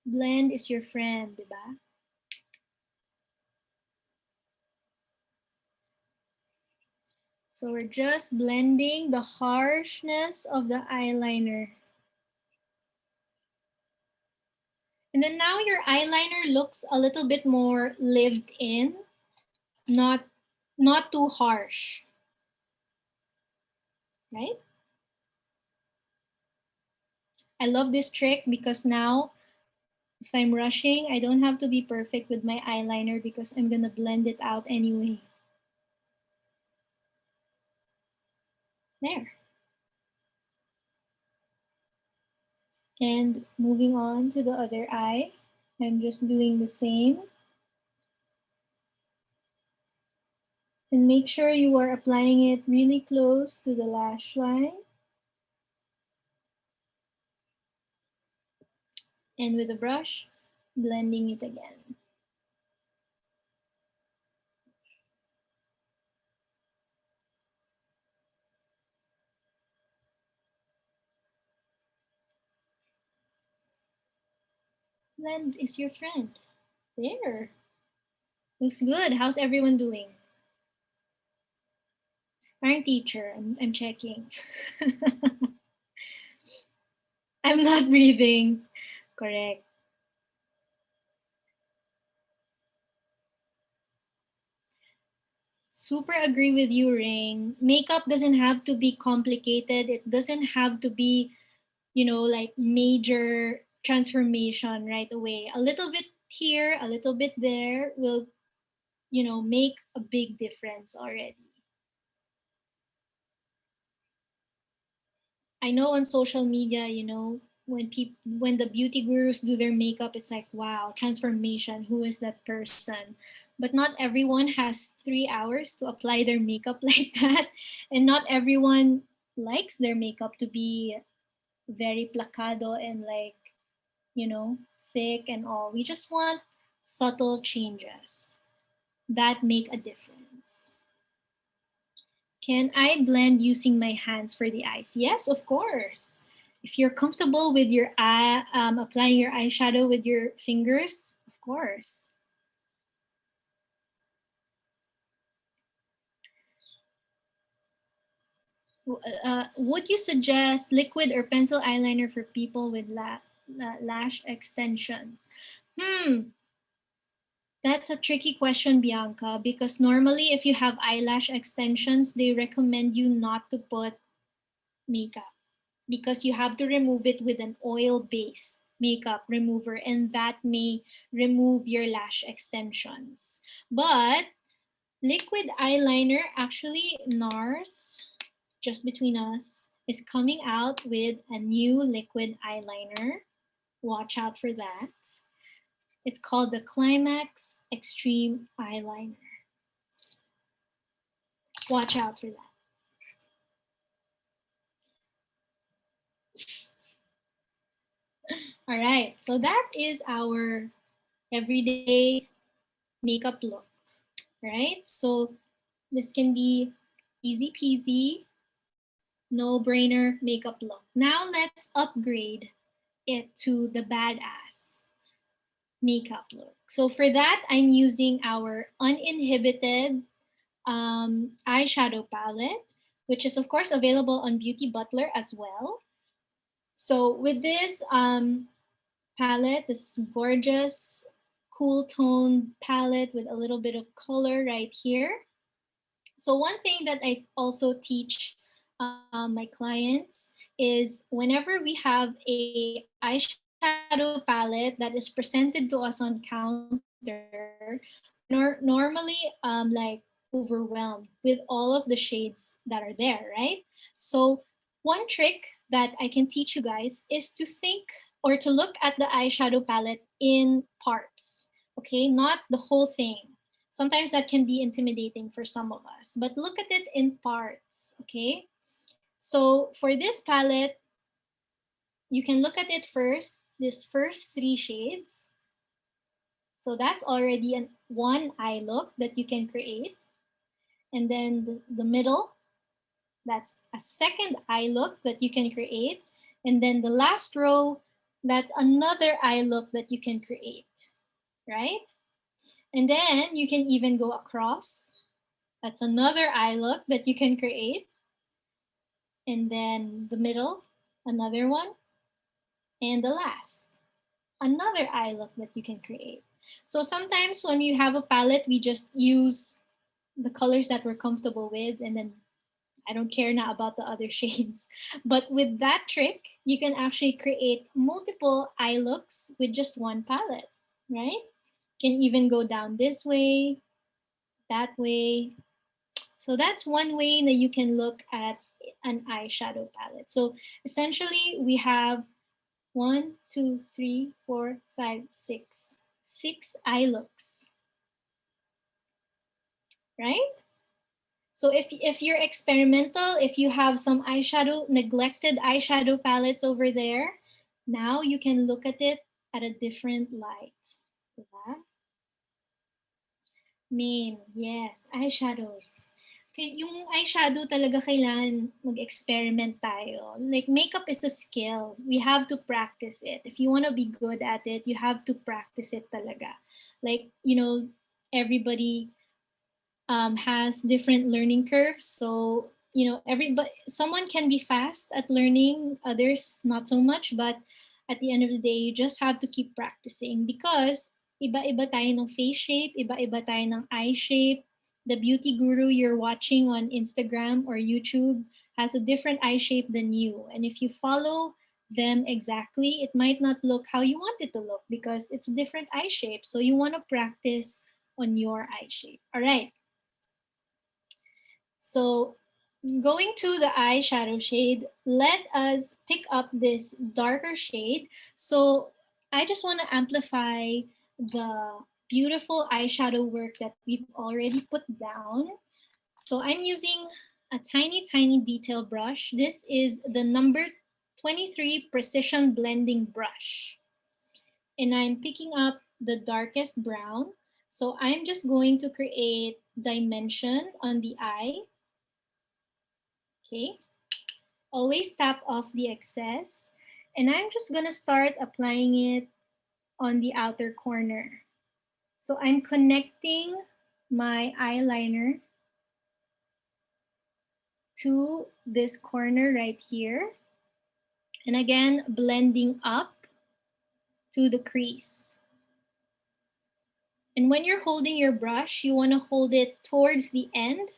Blend is your friend, diba? So we're just blending the harshness of the eyeliner. And then now your eyeliner looks a little bit more lived in, not too harsh, right? I love this trick because now if I'm rushing, I don't have to be perfect with my eyeliner because I'm gonna blend it out anyway. There. And moving on to the other eye, I'm just doing the same. And make sure you are applying it really close to the lash line. And with a brush, blending it again. Blend is your friend. There. Looks good. How's everyone doing? Parent teacher, I'm checking. I'm not breathing. Correct. Super agree with you, Ring. Makeup doesn't have to be complicated. It doesn't have to be, you know, like major transformation right away. A little bit here, a little bit there will, you know, make a big difference already. I know on social media, you know, when the beauty gurus do their makeup, it's like, wow, transformation, who is that person? But not everyone has 3 hours to apply their makeup like that. And not everyone likes their makeup to be very placado and like, you know, thick and all. We just want subtle changes that make a difference. Can I blend using my hands for the eyes? Yes, of course. If you're comfortable with your eye, applying your eyeshadow with your fingers, of course. Would you suggest liquid or pencil eyeliner for people with lash extensions? That's a tricky question, Bianca, because normally if you have eyelash extensions, they recommend you not to put makeup because you have to remove it with an oil-based makeup remover, and that may remove your lash extensions. But liquid eyeliner, actually Nars, just between us, is coming out with a new liquid eyeliner. Watch out for that. It's called the Climax Extreme Eyeliner. Watch out for that. All right, so that is our everyday makeup look, right? So this can be easy peasy, no brainer makeup look. Now let's upgrade it to the badass makeup look. So for that, I'm using our uninhibited eyeshadow palette, which is of course available on Beauty Butler as well. So with this palette, this gorgeous cool tone palette with a little bit of color right here. So one thing that I also teach my clients is whenever we have a eyeshadow palette that is presented to us on counter, normally like overwhelmed with all of the shades that are there, right? So one trick that I can teach you guys is to think or to look at the eyeshadow palette in parts, okay? Not the whole thing. Sometimes that can be intimidating for some of us, but look at it in parts, okay? So for this palette, you can look at it first, this first 3 shades. So that's already one eye look that you can create. And then the middle, that's a second eye look that you can create. And then the last row, that's another eye look that you can create, right? And then you can even go across That's another eye look that you can create. And then the middle, another one. And the last, another eye look that you can create. So sometimes when you have a palette, we just use the colors that we're comfortable with, and then I don't care now about the other shades. But with that trick, you can actually create multiple eye looks with just one palette, right? Can even go down this way, that way. So that's one way that you can look at an eyeshadow palette. So essentially we have 1, 2, 3, 4, 5, 6. 6 eye looks, right? So if you're experimental, if you have some neglected eyeshadow palettes over there, now you can look at it at a different light. Diba? Main, yes, eyeshadows. Yung eyeshadow talaga kailangan mag-experiment tayo. Like makeup is a skill. We have to practice it. If you want to be good at it, you have to practice it talaga. Like, everybody has different learning curves. So, someone can be fast at learning, others not so much. But at the end of the day, you just have to keep practicing because iba-iba tayo ng face shape, iba-iba tayo ng eye shape. The beauty guru you're watching on Instagram or YouTube has a different eye shape than you. And if you follow them exactly, it might not look how you want it to look because it's a different eye shape. So you want to practice on your eye shape. All right. So going to the eyeshadow shade, let us pick up this darker shade. So I just want to amplify the beautiful eyeshadow work that we've already put down. So I'm using a tiny, tiny detail brush. This is the number 23 precision blending brush. And I'm picking up the darkest brown. So I'm just going to create dimension on the eye. Okay, always tap off the excess. And I'm just gonna start applying it on the outer corner. So I'm connecting my eyeliner to this corner right here. And again, blending up to the crease. And when you're holding your brush, you wanna hold it towards the end,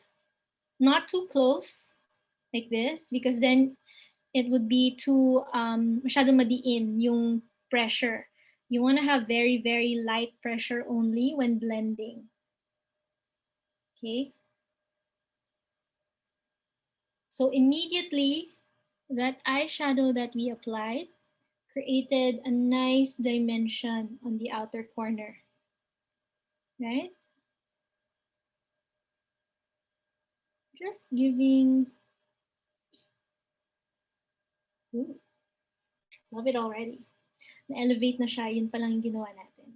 not too close like this, because then it would be too masyado madiin yung pressure. You want to have very, very light pressure only when blending. Okay. So immediately, that eyeshadow that we applied created a nice dimension on the outer corner. Right? Just giving... Ooh, love it already. Na-elevate na siya, yun pa lang yung ginawa natin.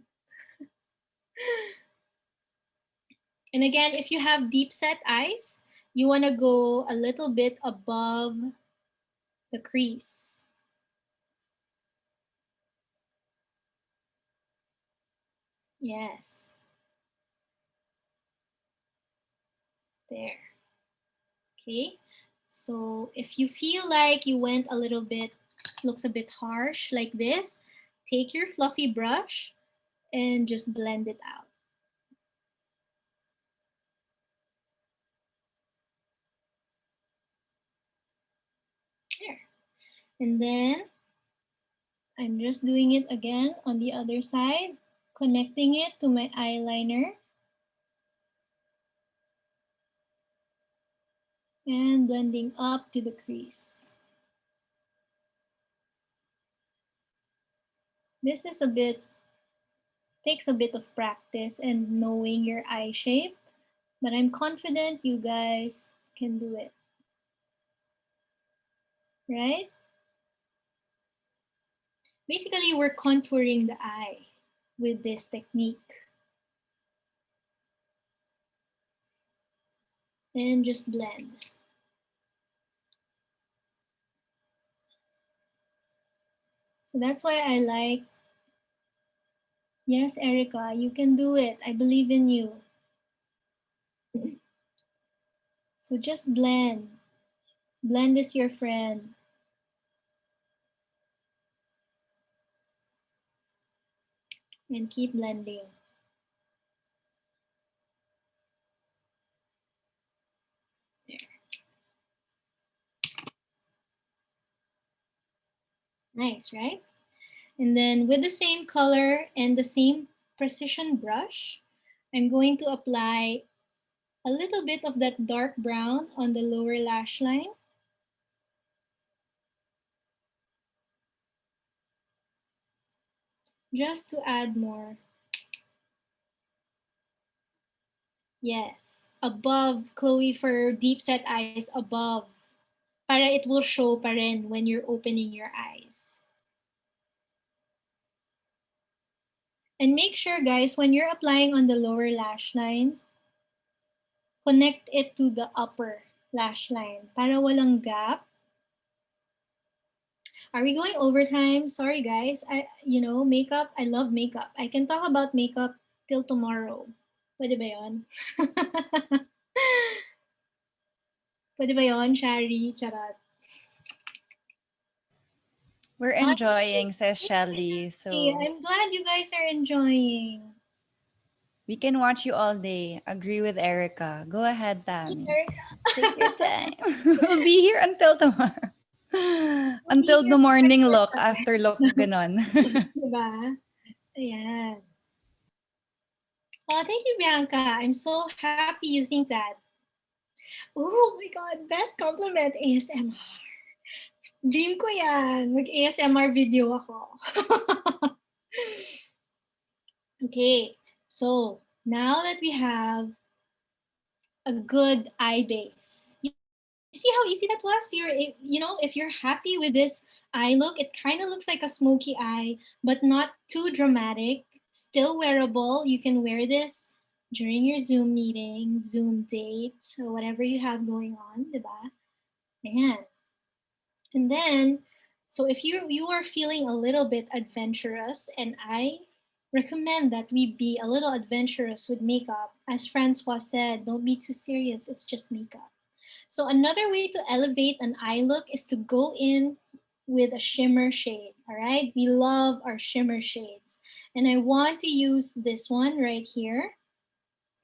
And again, if you have deep set eyes, you want to go a little bit above the crease. Yes. There. Okay. So if you feel like you went a little bit, looks a bit harsh like this, take your fluffy brush and just blend it out. There. And then I'm just doing it again on the other side, connecting it to my eyeliner. And blending up to the crease. This is takes a bit of practice and knowing your eye shape, but I'm confident you guys can do it. Right? Basically, we're contouring the eye with this technique. And just blend. So that's why I like, yes, Erica, you can do it. I believe in you. So just blend. Blend is your friend. And keep blending. There. Nice, right? And then with the same color and the same precision brush, I'm going to apply a little bit of that dark brown on the lower lash line. Just to add more. Yes, above, Chloe, for deep set eyes, above. Para it will show pa rin when you're opening your eyes. And make sure, guys, when you're applying on the lower lash line, connect it to the upper lash line para walang gap. Are we going overtime? Sorry, guys. Makeup, I love makeup. I can talk about makeup till tomorrow. Pwede ba yun? Pwede ba yun, Shari? Charot. We're enjoying, says Shelly. So I'm glad you guys are enjoying. we can watch you all day. Agree with Erica. Go ahead, Tammy. Take your time. We'll be here until tomorrow. Until the morning look after look ganon. Diba? Ayan. Oh, thank you, Bianca. I'm so happy you think that. Oh my God, best compliment, ASMR. Dream ko yan. Mag-ASMR video ako. Okay, so now that we have a good eye base, you see how easy that was? If you're happy with this eye look, it kind of looks like a smoky eye, but not too dramatic. Still wearable. You can wear this during your Zoom meeting, Zoom date, or whatever you have going on, diba? Ayan. And then, so if you are feeling a little bit adventurous, and I recommend that we be a little adventurous with makeup. As Francois said, don't be too serious, it's just makeup. So another way to elevate an eye look is to go in with a shimmer shade, all right? We love our shimmer shades. And I want to use this one right here.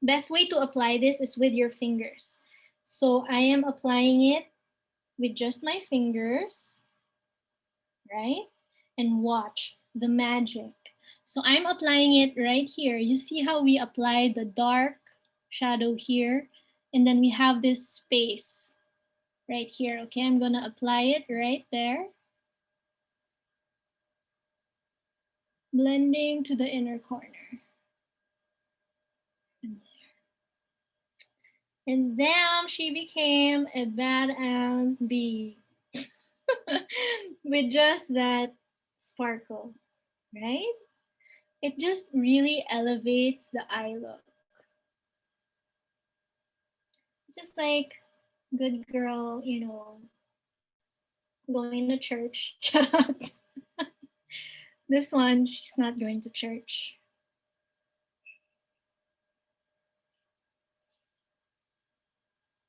Best way to apply this is with your fingers. So I am applying it with just my fingers, right? And watch the magic. So I'm applying it right here. You see how we applied the dark shadow here, and then we have this space right here. Okay, I'm gonna apply it right there. Blending to the inner corner. And damn, she became a badass bee. With just that sparkle, right? It just really elevates the eye look. It's just like good girl, going to church. This one, she's not going to church.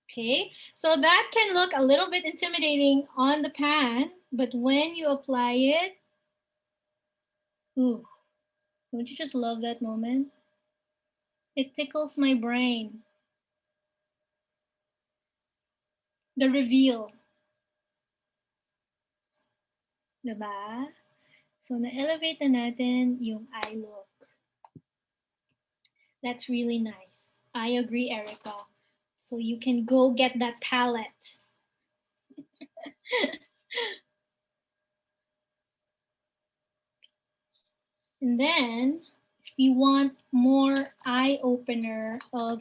Okay, so that can look a little bit intimidating on the pan, but when you apply it, ooh, don't you just love that moment? It tickles my brain. The reveal. Diba? So na-elevate na natin yung eye look. That's really nice. I agree, Erica. So you can go get that palette. And then, if you want more eye opener of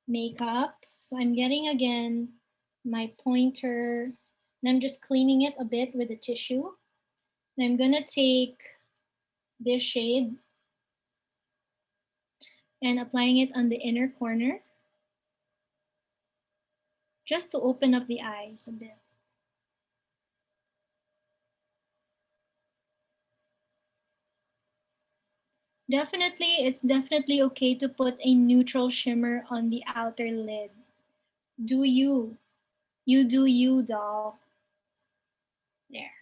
makeup, so I'm getting again my pointer, and I'm just cleaning it a bit with a tissue. And I'm gonna take this shade and applying it on the inner corner, just to open up the eyes a bit. It's definitely okay to put a neutral shimmer on the outer lid. Do you. You do you, doll. There.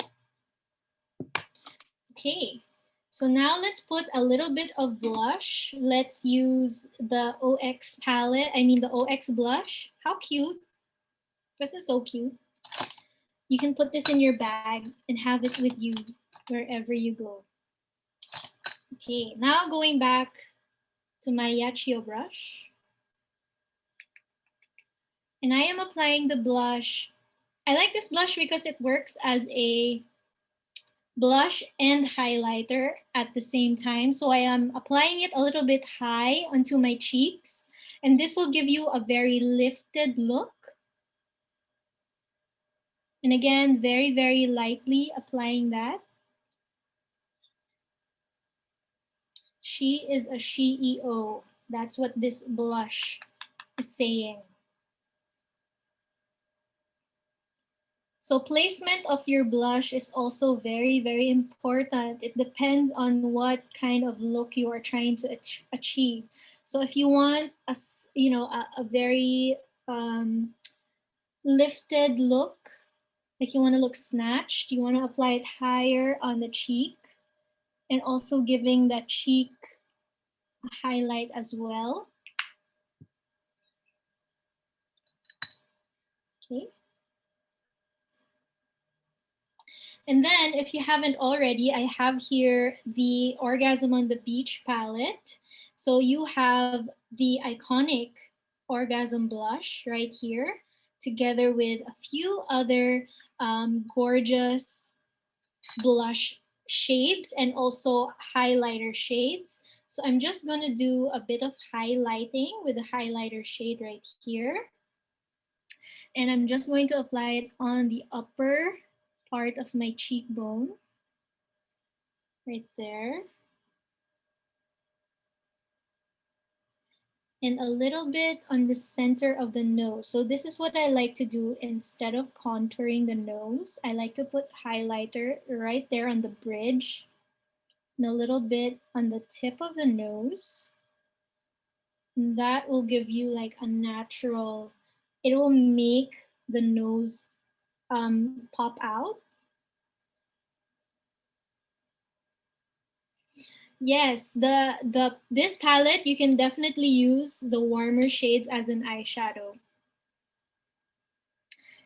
Okay. So now let's put a little bit of blush. Let's use the OX palette. I mean the OX blush. How cute. This is so cute. You can put this in your bag and have it with you wherever you go. Okay, now going back to my SHEeo brush. And I am applying the blush. I like this blush because it works as a blush and highlighter at the same time. So I am applying it a little bit high onto my cheeks. And this will give you a very lifted look. And again, very, very lightly applying that. She is a SHEeo. That's what this blush is saying. So placement of your blush is also very, very important. It depends on what kind of look you are trying to achieve. So if you want a very lifted look, like you want to look snatched, you want to apply it higher on the cheek and also giving that cheek a highlight as well. Okay. And then if you haven't already, I have here the Orgasm on the Beach palette. So you have the iconic Orgasm blush right here, together with a few other gorgeous blush shades and also highlighter shades. So I'm just gonna do a bit of highlighting with the highlighter shade right here. And I'm just going to apply it on the upper part of my cheekbone, right there. And a little bit on the center of the nose. So this is what I like to do instead of contouring the nose. I like to put highlighter right there on the bridge and a little bit on the tip of the nose. And that will give you like a natural, it will make the nose pop out. Yes, this palette, you can definitely use the warmer shades as an eyeshadow.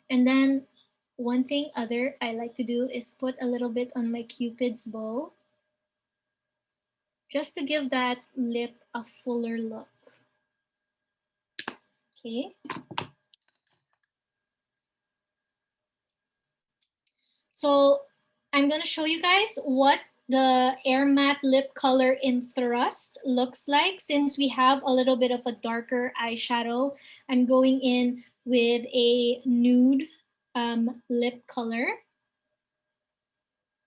And then one thing other I like to do is put a little bit on my Cupid's bow, just to give that lip a fuller look. Okay. So I'm gonna show you guys what the Air Matte lip color in Thrust looks like. Since we have a little bit of a darker eyeshadow, I'm going in with a nude lip color.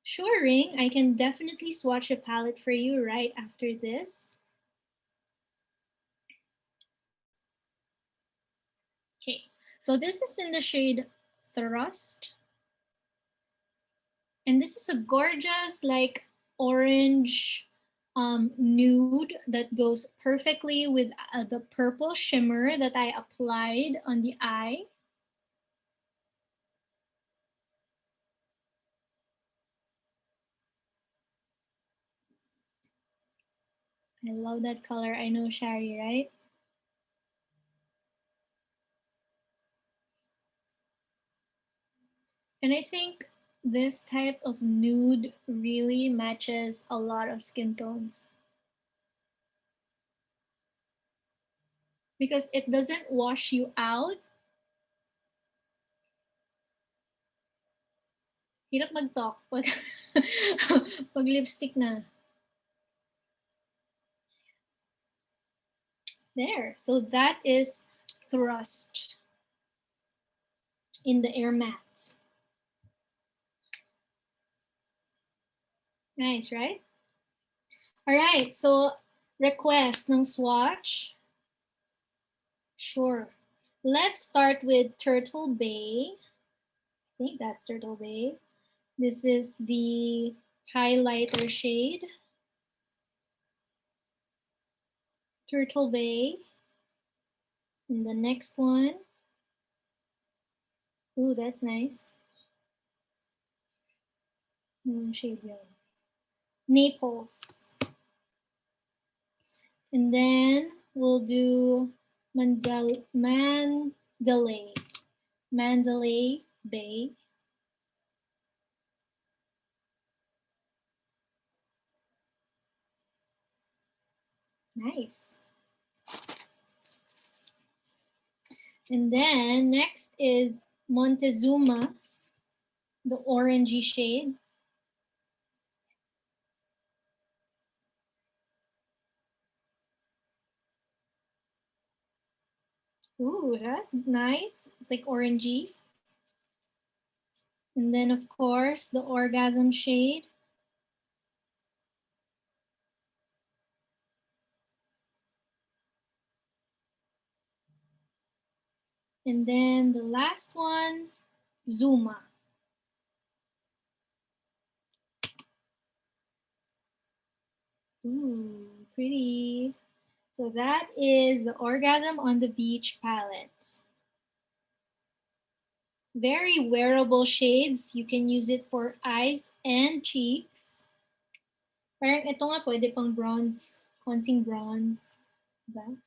Sure, Ring, I can definitely swatch a palette for you right after this. Okay, so this is in the shade Thrust. And this is a gorgeous like orange nude that goes perfectly with the purple shimmer that I applied on the eye. I love that color. I know, Cherie, right? And I think this type of nude really matches a lot of skin tones, because it doesn't wash you out. Hirap mag-talk pag, pag lipstick na. There. So that is Thrust in the Air Matte. Nice, right? All right. So request ng swatch. Sure. Let's start with Turtle Bay. I think that's Turtle Bay. This is the highlighter shade. Turtle Bay. And the next one Ooh, that's nice. Shade yellow. Naples. And then we'll do Mandalay. Mandalay Bay. Nice. And then next is Montezuma, the orangey shade. Ooh, that's nice. It's like orangey. And then of course, the orgasm shade. And then the last one, Zuma. Ooh, pretty. So that is the Orgasm on the Beach palette. Very wearable shades. You can use it for eyes and cheeks. Parang ito nga pwede pang bronze, konting bronze. Diba?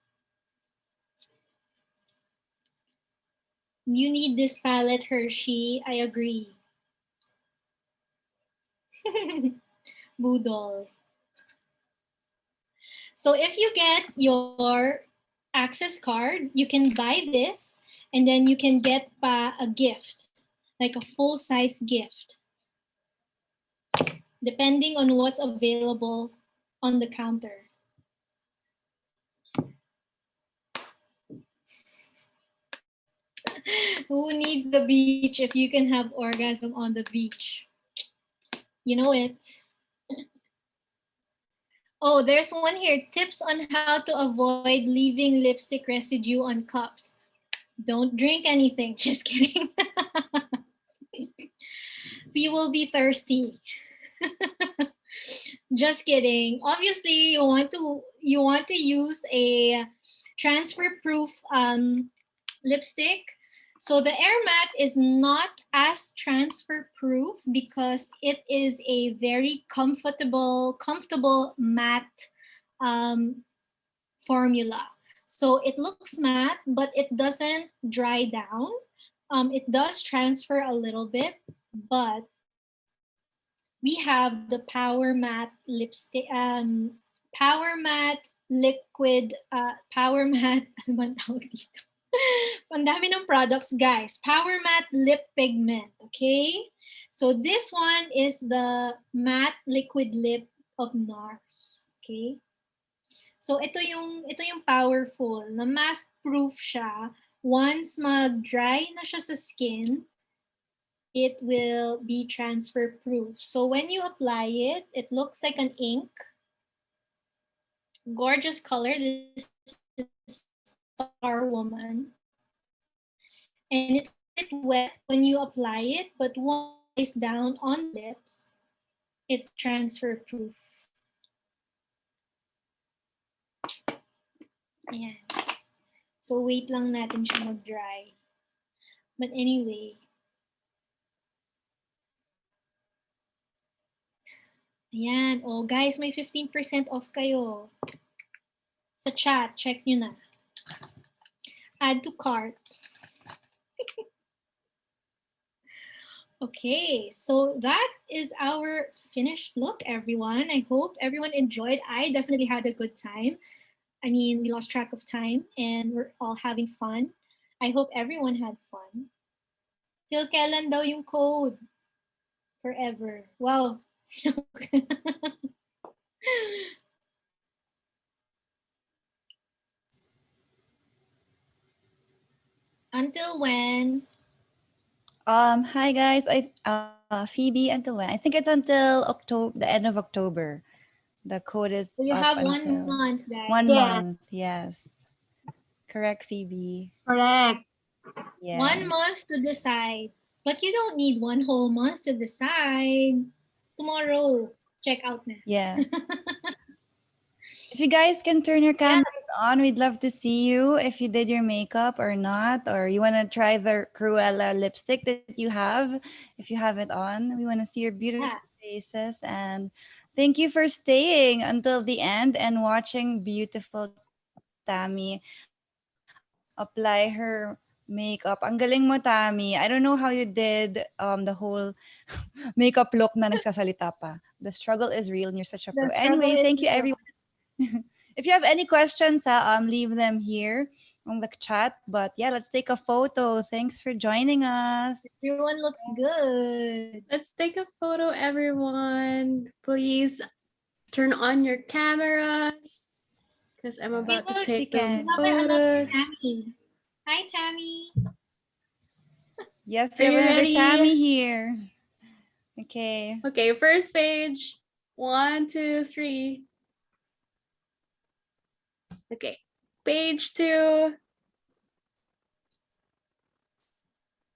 You need this palette, Hershey. I agree. Boodle. So if you get your access card, you can buy this and then you can get a gift, like a full-size gift, depending on what's available on the counter. Who needs the beach if you can have orgasm on the beach? You know it. Oh, there's one here. Tips on how to avoid leaving lipstick residue on cups. Don't drink anything. Just kidding. We will be thirsty. Just kidding. Obviously, you want to use a transfer-proof lipstick. So the Air Matte is not as transfer-proof because it is a very comfortable matte formula. So it looks matte, but it doesn't dry down. It does transfer a little bit, but we have the Power Matte lipstick, Power Matte liquid, Power Matte, ano bang tawag dito? Ang dami ng products, guys. Power Matte Lip Pigment, okay? So this one is the matte liquid lip of Nars, okay? So ito yung powerful, na mask proof siya. Once mag-dry na siya sa skin, it will be transfer proof. So when you apply it, it looks like an ink. Gorgeous color. This is Star Woman. And it's a bit wet when you apply it, but once it's down on lips, it's transfer proof. Ayan. So wait lang natin siya mag-dry. But anyway, ayan. Oh, guys, may 15% off kayo. Sa chat, check nyo na. Add to cart. Okay, so that is our finished look, everyone. I hope everyone enjoyed. I definitely had a good time. I mean, we lost track of time and we're all having fun. I hope everyone had fun. Till kailan daw yung code? Forever. Wow. Until when? Hi guys. Phoebe, until when? I think it's until October, the end of October. The code is So you up have until 1 month, guys. 1 Yes. month. Yes. Correct, Phoebe. Correct. Yes. 1 month to decide. But you don't need 1 whole month to decide. Tomorrow, check out na. Yeah. If you guys can turn your cameras on, we'd love to see you if you did your makeup or not, or you want to try the Cruella lipstick that you have. If you have it on, we want to see your beautiful faces. And thank you for staying until the end and watching beautiful Tammy apply her makeup. Ang galing mo, Tammy. I don't know how you did the whole makeup look na nagsasalita pa. The struggle is real and you're such a pro. The Anyway, struggle thank is you real. everyone. If you have any questions, leave them here on the chat. But yeah, let's take a photo. Thanks for joining us. Everyone looks good. Let's take a photo, everyone. Please turn on your cameras because I'm about to take can. some Another photos. Tammy. Hi, Tammy. Yes, Are we have you another ready? Tammy here. Okay. Okay, first page. 1, 2, 3. Okay, page 2.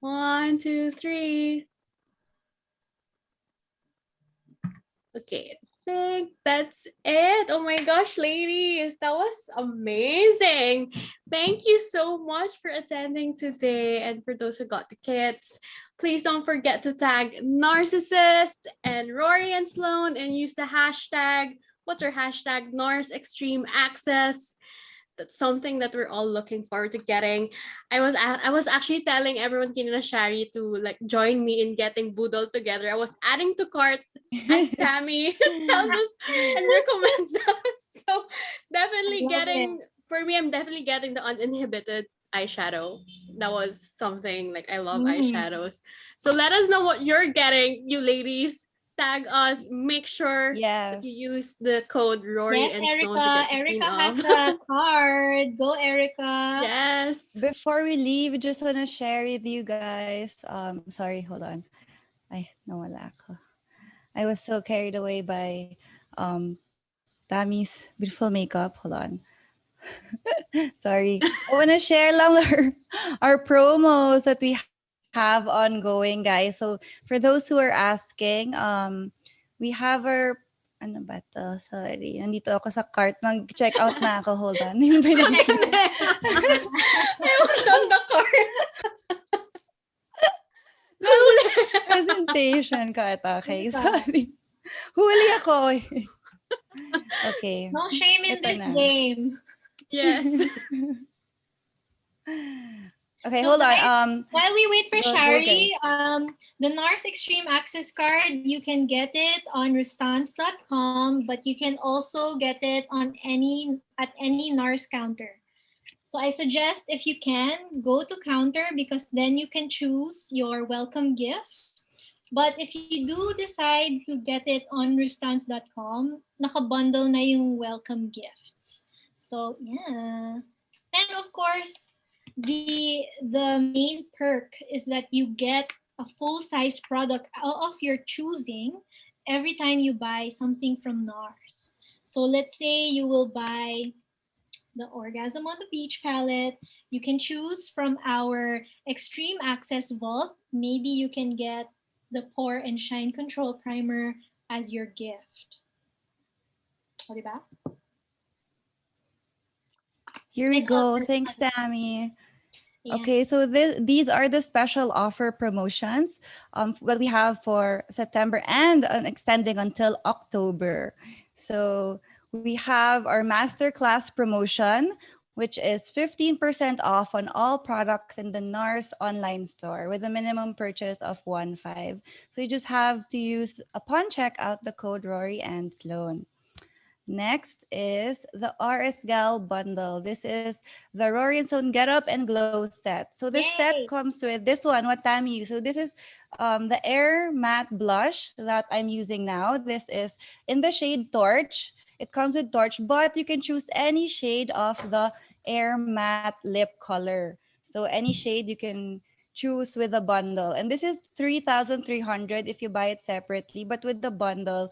1, 2, 3. Okay, I think that's it. Oh my gosh, ladies, that was amazing. Thank you so much for attending today. And for those who got the kits, please don't forget to tag Narcissist and Rory and Sloan and use the hashtag. What's our hashtag? Nars Extreme Access. That's something that we're all looking forward to getting. I was actually telling everyone kinina Shari to like join me in getting Boodle together. I was adding to cart as Tammy tells us and recommends us. So definitely for me, I'm definitely getting the uninhibited eyeshadow. That was something like I love eyeshadows. So let us know what you're getting, you ladies. Tag us. Make sure that you use the code Rory and Sloan to get 15 Erica off. has the card. Go, Erica. Yes. Before we leave, just want to share with you guys. Sorry, hold on. Ay, nawala ako. I was so carried away by Tammy's beautiful makeup. Hold on. Sorry. I want to share lang our promos that we have ongoing, guys. So for those who are asking, we have our ano ba to? Sorry. Nandito ako sa cart. Mag-check out na ako. Hold on. I was on the cart. Presentation ka ito. Okay, sorry. Huli ako. Okay. No shame in Ito this na. game. Yes. Okay, So hold guys, on. while we wait for go, Shari, guys. the Nars Extreme Access card, you can get it on restance.com, but you can also get it on at any Nars counter. So I suggest if you can, go to counter because then you can choose your welcome gift. But if you do decide to get it on restance.com, nakabundle na yung welcome gifts. So yeah. And of course, the main perk is that you get a full-size product of your choosing every time you buy something from Nars. So let's say you will buy the Orgasm on the Beach palette. You can choose from our Extreme Access Vault. Maybe you can get the Pore and Shine Control Primer as your gift. O, diba? Here we go. Thanks, Tammy. Okay, so these are the special offer promotions that we have for September and extending until October. So we have our masterclass promotion, which is 15% off on all products in the Nars online store with a minimum purchase of 15. So you just have to use upon checkout the code Rory and Sloan. Next is the RS Gal bundle. This is the Rory and Sloan Get Up and Glow set. So this set comes with this one, what Tammy used. So this is the Air Matte Blush that I'm using now. This is in the shade Torch. It comes with Torch, but you can choose any shade of the Air Matte Lip Color. So any shade you can choose with a bundle. And this is 3,300 if you buy it separately, but with the bundle,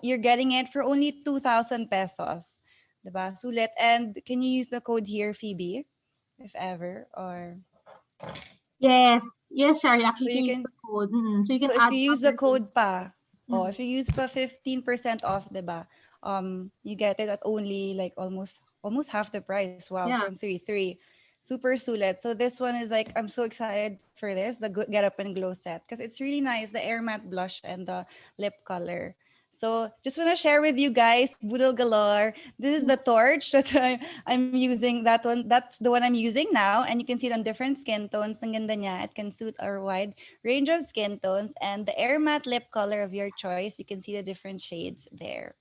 you're getting it for only 2,000 pesos. Diba? Sulit. And can you use the code here, Phoebe, if ever, or Yes, Shari, actually so you use can the code. So you can so add if you use the other code pa, things. if you use pa 15% off, diba? You get it at only like almost almost half the price. Wow, Yeah. from 3.3. Super sulit. So this one is like, I'm so excited for this, the Get Up and Glow set, because it's really nice, the air matte blush and the lip color. So just want to share with you guys, Budol Galore. This is the torch that I'm using. That one, that's the one I'm using now. And you can see it on different skin tones. Ang ganda niya. It can suit our wide range of skin tones. And the air matte lip color of your choice, you can see the different shades there.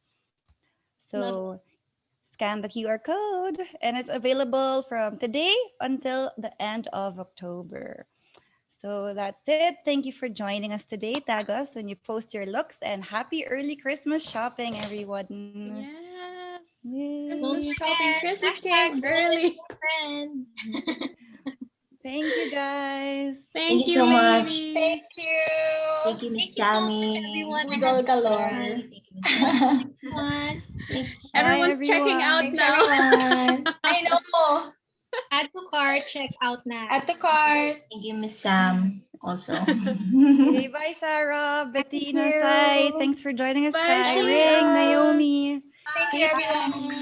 So scan the QR code, and it's available from today until the end of October. So that's it. Thank you for joining us today. Tag us when you post your looks, and happy early Christmas shopping, everyone. Yes. Yay. Christmas shopping. Christmas Hashtag came don't let early. your friend. Thank you, guys. Thank you you, so much. ladies. Thank you. Thank you, Miss Thank you so much, Tammy. everyone. I Budol had so much galore. fun. Thank you, Miss Tammy. Fun. Thank you. Bye, Everyone's checking out everyone. Thanks, now. everyone. I know. Add to cart, check out now. At the cart. Thank you, Miss Sam, also. Okay, bye, Sarah, Bettina, Sai. Thanks for joining us, Bye, Sai, Shea. Ring, Naomi. Thank you, everyone.